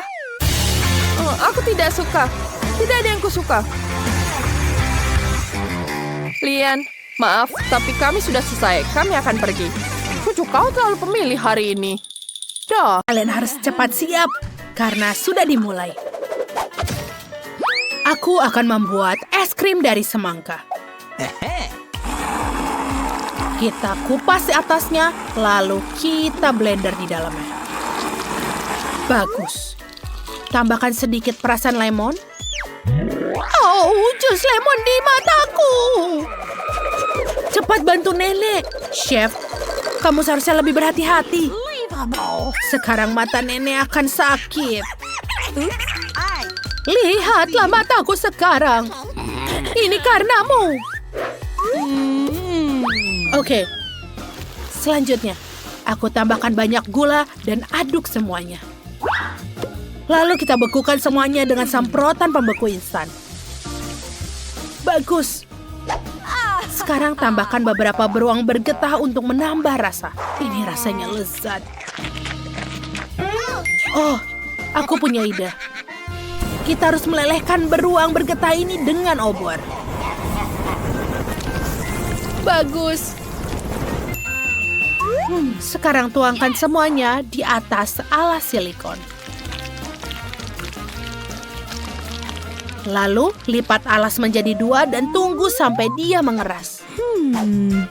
Oh, aku tidak suka. Tidak ada yang kusuka. Lian, maaf, tapi kami sudah selesai. Kami akan pergi. Cucu kau terlalu pemilih hari ini. Dah. Kalian harus cepat siap, karena sudah dimulai. Aku akan membuat es krim dari semangka. Kita kupas di atasnya, lalu kita blender di dalamnya. Bagus. Tambahkan sedikit perasan lemon. Oh, jus lemon di mataku. Cepat bantu nenek. Chef, kamu seharusnya lebih berhati-hati. Sekarang mata nenek akan sakit. Lihatlah mataku sekarang. Ini karenamu. Oke. Selanjutnya, aku tambahkan banyak gula dan aduk semuanya. Lalu kita bekukan semuanya dengan semprotan pembeku instan. Bagus. Sekarang tambahkan beberapa beruang bergetah untuk menambah rasa. Ini rasanya lezat. Oh, aku punya ide. Kita harus melelehkan beruang bergetah ini dengan obor. Bagus. Sekarang tuangkan semuanya di atas alas silikon. Lalu lipat alas menjadi 2 dan tunggu sampai dia mengeras.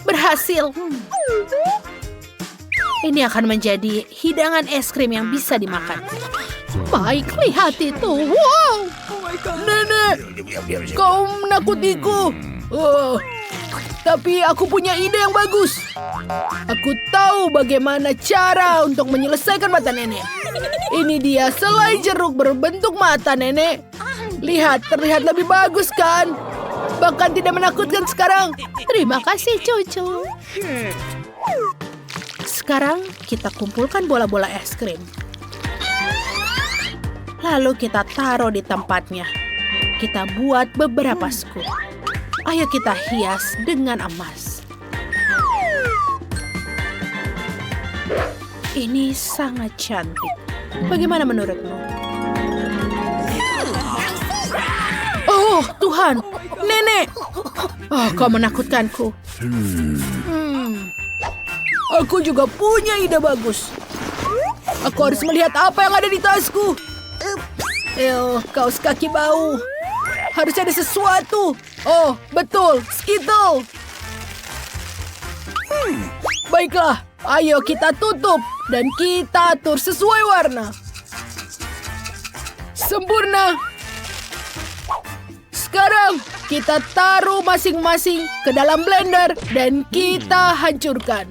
Berhasil. Ini akan menjadi hidangan es krim yang bisa dimakan. Baik, lihat itu. Wow! Nenek, kau menakutiku. Tapi aku punya ide yang bagus. Aku tahu bagaimana cara untuk menyelesaikan mata nenek. Ini dia selai jeruk berbentuk mata nenek. Lihat, terlihat lebih bagus kan? Bahkan tidak menakutkan sekarang. Terima kasih, cucu. Sekarang kita kumpulkan bola-bola es krim. Lalu kita taruh di tempatnya. Kita buat beberapa scoop. Ayo kita hias dengan emas. Ini sangat cantik. Bagaimana menurutmu? Oh, Tuhan! Nenek! Oh, kau menakutkanku. Aku juga punya ide bagus. Aku harus melihat apa yang ada di tasku. Kaos kaki bau. Harus ada sesuatu. Oh, betul. Skittle. Baiklah. Ayo kita tutup. Dan kita atur sesuai warna. Sempurna. Sekarang kita taruh masing-masing ke dalam blender. Dan kita hancurkan.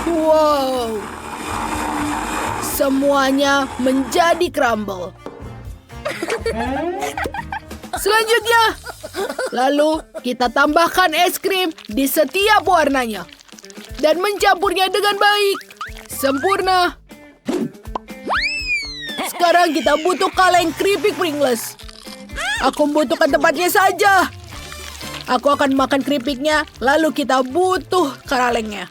Wow. Semuanya menjadi crumble. Selanjutnya, lalu kita tambahkan es krim di setiap warnanya. Dan mencampurnya dengan baik. Sempurna. Sekarang kita butuh kaleng keripik Pringles. Aku membutuhkan tempatnya saja. Aku akan makan keripiknya, lalu kita butuh kalengnya.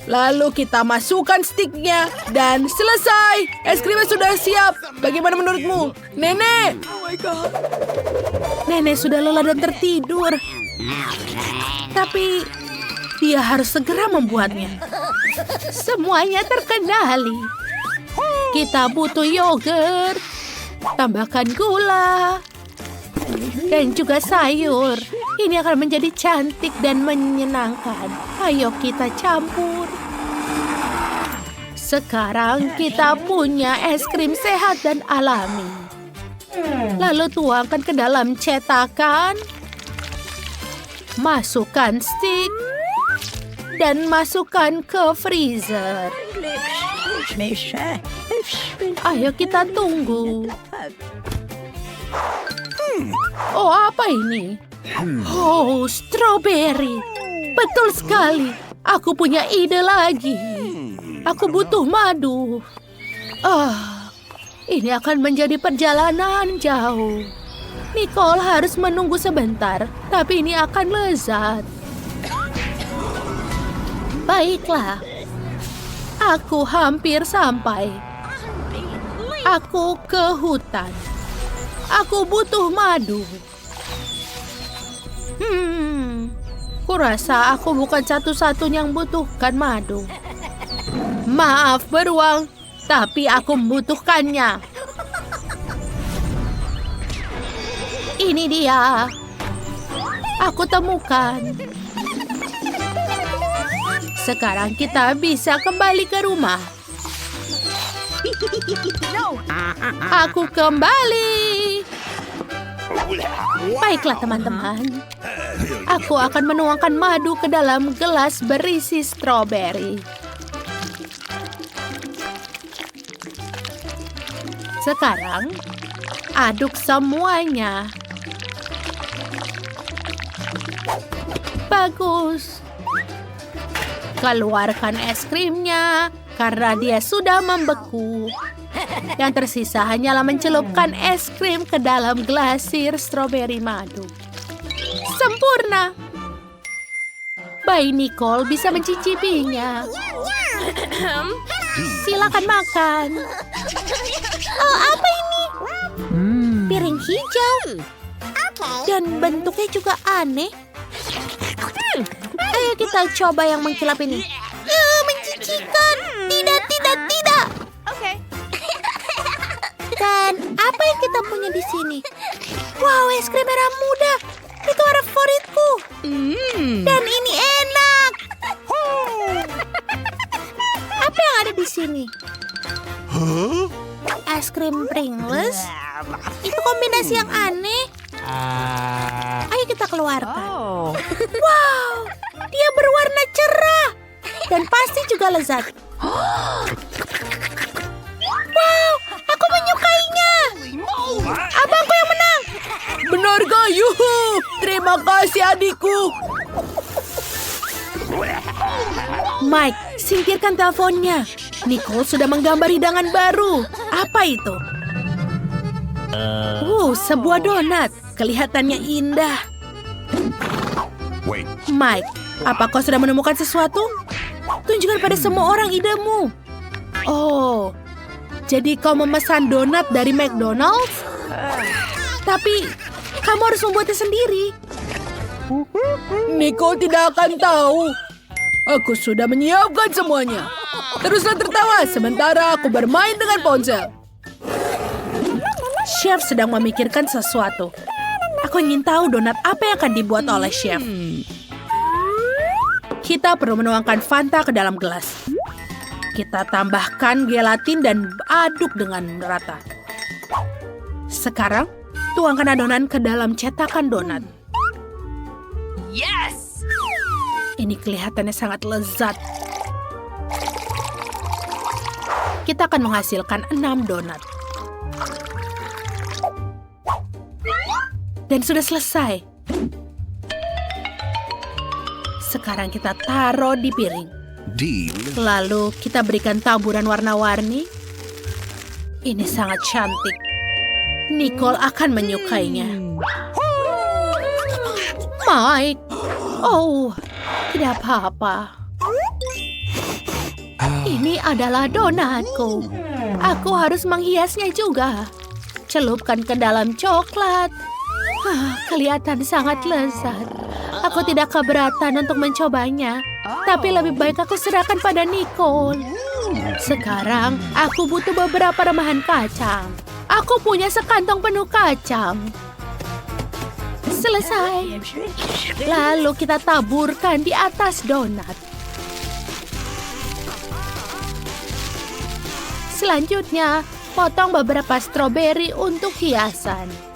Lalu kita masukkan stiknya dan selesai. Es krimnya sudah siap. Bagaimana menurutmu, Nenek? Nenek sudah lelah dan tertidur. Tapi dia harus segera membuatnya. Semuanya terkendali. Kita butuh yogurt, tambahkan gula, dan juga sayur. Ini akan menjadi cantik dan menyenangkan. Ayo kita campur. Sekarang kita punya es krim sehat dan alami. Lalu tuangkan ke dalam cetakan. Masukkan stik. Dan masukkan ke freezer. Ayo kita tunggu. Oh, apa ini? Oh, strawberry. Betul sekali. Aku punya ide lagi. Aku butuh madu. Ini akan menjadi perjalanan jauh. Nicole harus menunggu sebentar, tapi ini akan lezat. Baiklah. Aku hampir sampai. Aku ke hutan. Aku butuh madu. Kurasa aku bukan satu-satunya yang butuhkan madu. Maaf beruang, tapi aku membutuhkannya. Ini dia. Aku temukan. Sekarang kita bisa kembali ke rumah. Aku kembali. Baiklah teman-teman. Aku akan menuangkan madu ke dalam gelas berisi stroberi. Sekarang, aduk semuanya. Bagus. Keluarkan es krimnya karena dia sudah membeku. Yang tersisa hanyalah mencelupkan es krim ke dalam glasir stroberi madu. Sempurna. Bayi Nicole bisa mencicipinya. Silakan makan. Oh, apa ini? Piring hijau. Dan bentuknya juga aneh. Ayo kita coba yang mengkilap ini. Menjijikan. Tidak, tidak, tidak. Dan apa yang kita punya di sini? Wow, es krim merah muda. Itu warna favoritku. Dan ini enak. Apa yang ada di sini? Es krim Pringles? Itu kombinasi yang aneh. Ayo kita keluarkan. Wow, dia berwarna cerah. Dan pasti juga lezat. Wow, aku menyukainya. Abangku yang menang. Benarkah? Yuhu. Terima kasih adikku. Mike, singkirkan teleponnya. Nicole sudah menggambar hidangan baru. Apa itu? Sebuah donat. Kelihatannya indah. Mike, apa kau sudah menemukan sesuatu? Tunjukkan pada semua orang idemu. Oh, jadi kau memesan donat dari McDonald's? Tapi kamu harus membuatnya sendiri. Nicole tidak akan tahu. Aku sudah menyiapkan semuanya. Teruslah tertawa sementara aku bermain dengan ponsel. Chef sedang memikirkan sesuatu. Aku ingin tahu donat apa yang akan dibuat oleh chef. Kita perlu menuangkan Fanta ke dalam gelas. Kita tambahkan gelatin dan aduk dengan rata. Sekarang, tuangkan adonan ke dalam cetakan donat. Yes! Ini kelihatannya sangat lezat. Kita akan menghasilkan 6 donat. Dan sudah selesai. Sekarang kita taruh di piring. Lalu kita berikan taburan warna-warni. Ini sangat cantik. Nicole akan menyukainya. Mike. Oh, tidak apa-apa. Ini adalah donatku. Aku harus menghiasnya juga. Celupkan ke dalam coklat. Kelihatan sangat lezat. Aku tidak keberatan untuk mencobanya. Tapi lebih baik aku serahkan pada Nicole. Sekarang aku butuh beberapa remahan kacang. Aku punya sekantong penuh kacang. Selesai. Lalu kita taburkan di atas donat. Selanjutnya, potong beberapa stroberi untuk hiasan.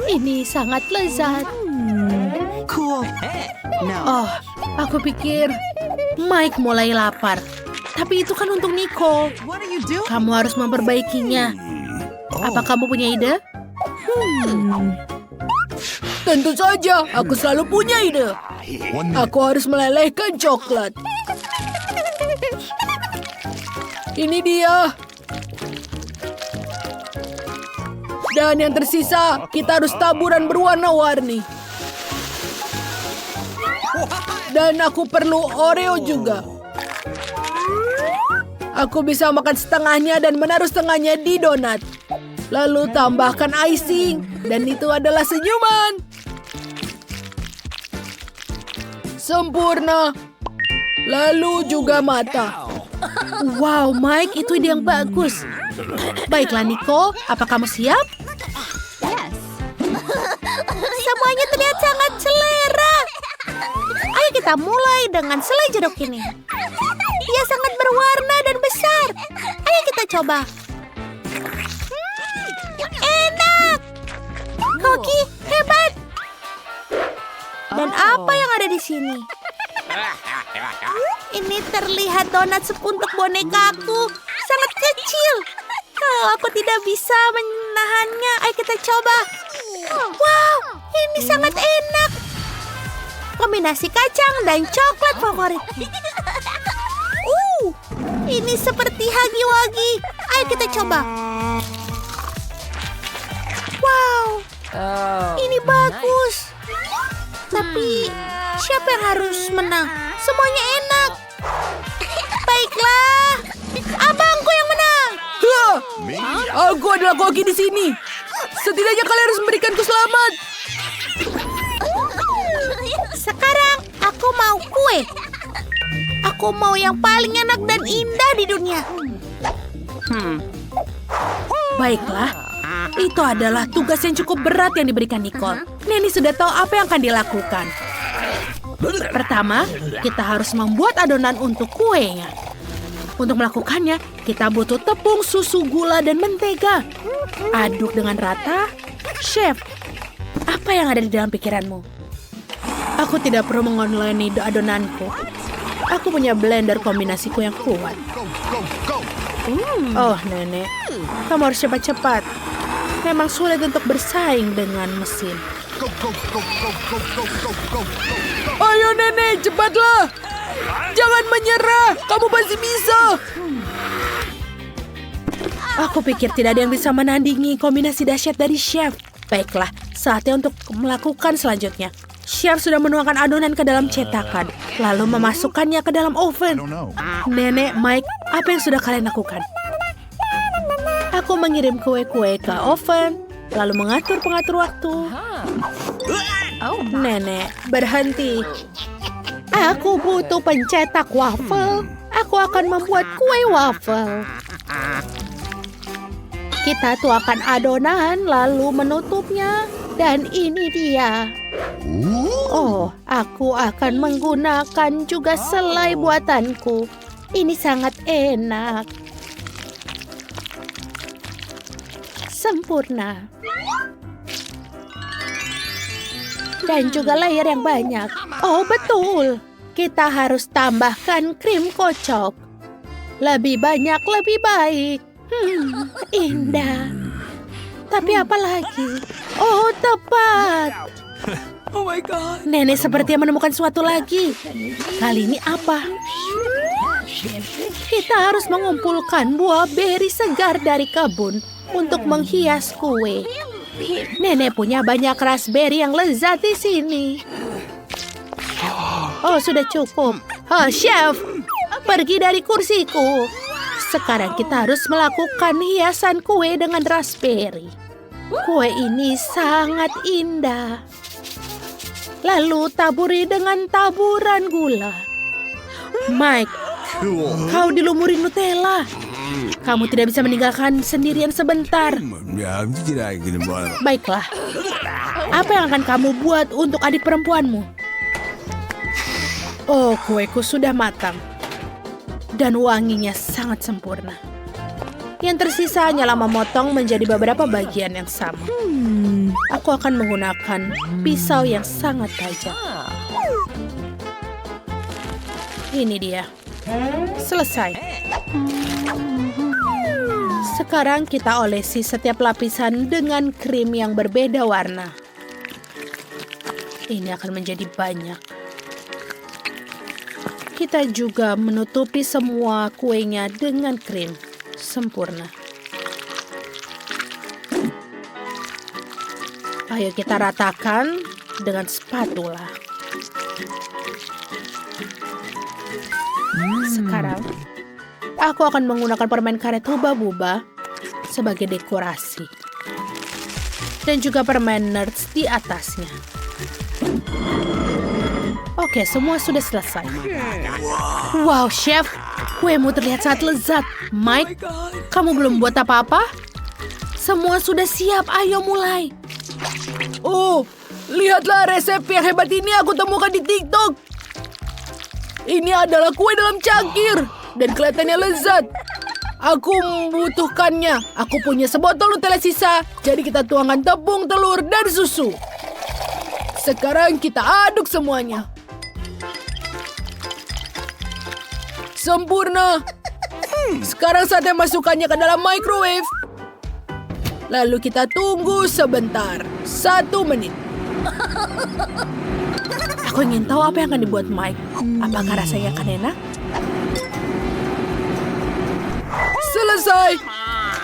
Ini sangat lezat. Cool. Oh, aku pikir Mike mulai lapar. Tapi itu kan untuk Nicole. What are you doing? Kamu harus memperbaikinya. Apa kamu punya ide? Tentu saja, aku selalu punya ide. Aku harus melelehkan coklat. Ini dia. Dan yang tersisa, kita harus taburan berwarna-warni. Dan aku perlu Oreo juga. Aku bisa makan setengahnya dan menaruh setengahnya di donat. Lalu tambahkan icing. Dan itu adalah senyuman. Sempurna. Lalu juga mata. Wow, Mike, itu ide yang bagus. Baiklah, Nicole. Apa kamu siap? Semuanya terlihat sangat selera. Ayo kita mulai dengan selai jeruk ini. Dia sangat berwarna dan besar. Ayo kita coba. Enak. Koki, hebat. Dan apa yang ada di sini? Ini terlihat donat sepuntuk bonekaku. Sangat kecil. Kalau aku tidak bisa menahannya, ayo kita coba. Wow, ini sangat enak. Kombinasi kacang dan coklat favorit. Ini seperti hagi-wagi. Ayo kita coba. Wow, ini bagus. Tapi Tapi siapa yang harus menang? Semuanya enak. Baiklah, abangku yang menang. Aku adalah koki di sini. Setidaknya kalian harus memberikanku selamat. Sekarang aku mau kue. Aku mau yang paling enak dan indah di dunia. Baiklah, itu adalah tugas yang cukup berat yang diberikan Nicole. Neni sudah tahu apa yang akan dilakukan. Pertama, kita harus membuat adonan untuk kuenya. Untuk melakukannya, kita butuh tepung, susu, gula, dan mentega. Aduk dengan rata. Chef, apa yang ada di dalam pikiranmu? Aku tidak perlu mengoleni adonanku. Aku punya blender kombinasiku yang kuat. Oh, Nenek. Kamu harus cepat-cepat. Memang sulit untuk bersaing dengan mesin. Ayo Nenek, cepatlah. Jangan menyerah. Kamu pasti bisa. Aku pikir tidak ada yang bisa menandingi kombinasi dahsyat dari chef. Baiklah, saatnya untuk melakukan selanjutnya. Chef sudah menuangkan adonan ke dalam cetakan, lalu memasukkannya ke dalam oven. Nenek, Mike, apa yang sudah kalian lakukan? Aku mengirim kue-kue ke oven, lalu mengatur pengatur waktu. Nenek, berhenti. Aku butuh pencetak waffle. Aku akan membuat kue waffle. Kita tuangkan adonan, lalu menutupnya. Dan ini dia. Oh, aku akan menggunakan juga selai buatanku. Ini sangat enak. Sempurna. Dan juga layer yang banyak. Oh, betul. Kita harus tambahkan krim kocok. Lebih banyak, lebih baik. Indah. Tapi apa lagi? Oh, tepat. Oh my God. Nenek sepertinya menemukan sesuatu lagi. Kali ini apa? Kita harus mengumpulkan buah beri segar dari kebun untuk menghias kue. Nenek punya banyak raspberry yang lezat di sini. Oh, sudah cukup. Oh, chef, pergi dari kursiku. Sekarang kita harus melakukan hiasan kue dengan raspberry. Kue ini sangat indah. Lalu taburi dengan taburan gula. Mike, kau dilumuri Nutella. Kamu tidak bisa meninggalkan sendirian sebentar. Baiklah. Apa yang akan kamu buat untuk adik perempuanmu? Oh, kueku sudah matang. Dan wanginya sangat sempurna. Yang tersisa hanyalah memotong menjadi beberapa bagian yang sama. Aku akan menggunakan pisau yang sangat tajam. Ini dia. Selesai. Sekarang kita olesi setiap lapisan dengan krim yang berbeda warna. Ini akan menjadi banyak. Kita juga menutupi semua kuenya dengan krim. Sempurna. Ayo kita ratakan dengan spatula. Sekarang, aku akan menggunakan permen karet hubah-bubah sebagai dekorasi. Dan juga permen nerds di atasnya. Oke, semua sudah selesai. Wow, chef, kuemu terlihat sangat lezat. Mike, kamu belum buat apa-apa? Semua sudah siap, ayo mulai. Oh, lihatlah resep yang hebat ini aku temukan di TikTok. Ini adalah kue dalam cangkir dan kelihatannya lezat. Aku membutuhkannya. Aku punya sebotol Nutella sisa, jadi kita tuangkan tepung, telur, dan susu. Sekarang kita aduk semuanya. Sempurna. Sekarang saatnya masukkannya ke dalam microwave. Lalu kita tunggu sebentar. 1 menit. Aku ingin tahu apa yang akan dibuat Mike. Apakah rasanya akan enak? Selesai.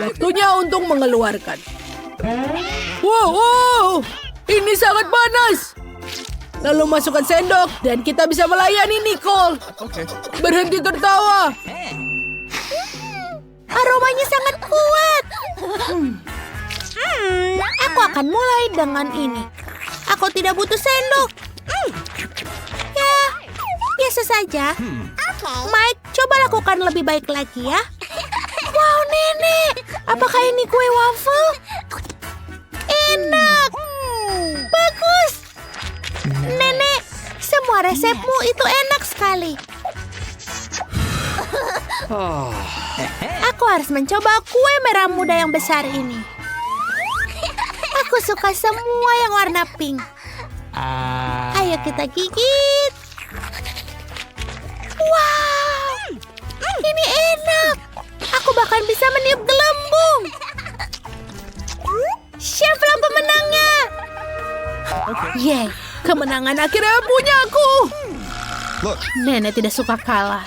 Waktunya untuk mengeluarkan. Wow, ini sangat panas. Lalu masukkan sendok dan kita bisa melayani Nicole. Berhenti tertawa. Aromanya sangat kuat. Aku akan mulai dengan ini. Aku tidak butuh sendok. Ya, biasa saja. Mike, coba lakukan lebih baik lagi ya. Wow, Nenek. Apakah ini kue waffle? Enak. Bagus. Nenek, semua resepmu itu enak sekali. Aku harus mencoba kue merah muda yang besar ini. Aku suka semua yang warna pink. Ayo kita gigit. Wow, ini enak. Aku bahkan bisa meniup gelembung. Cheflah pemenangnya. Yeay, kemenangan akhirnya punya aku. Nenek tidak suka kalah.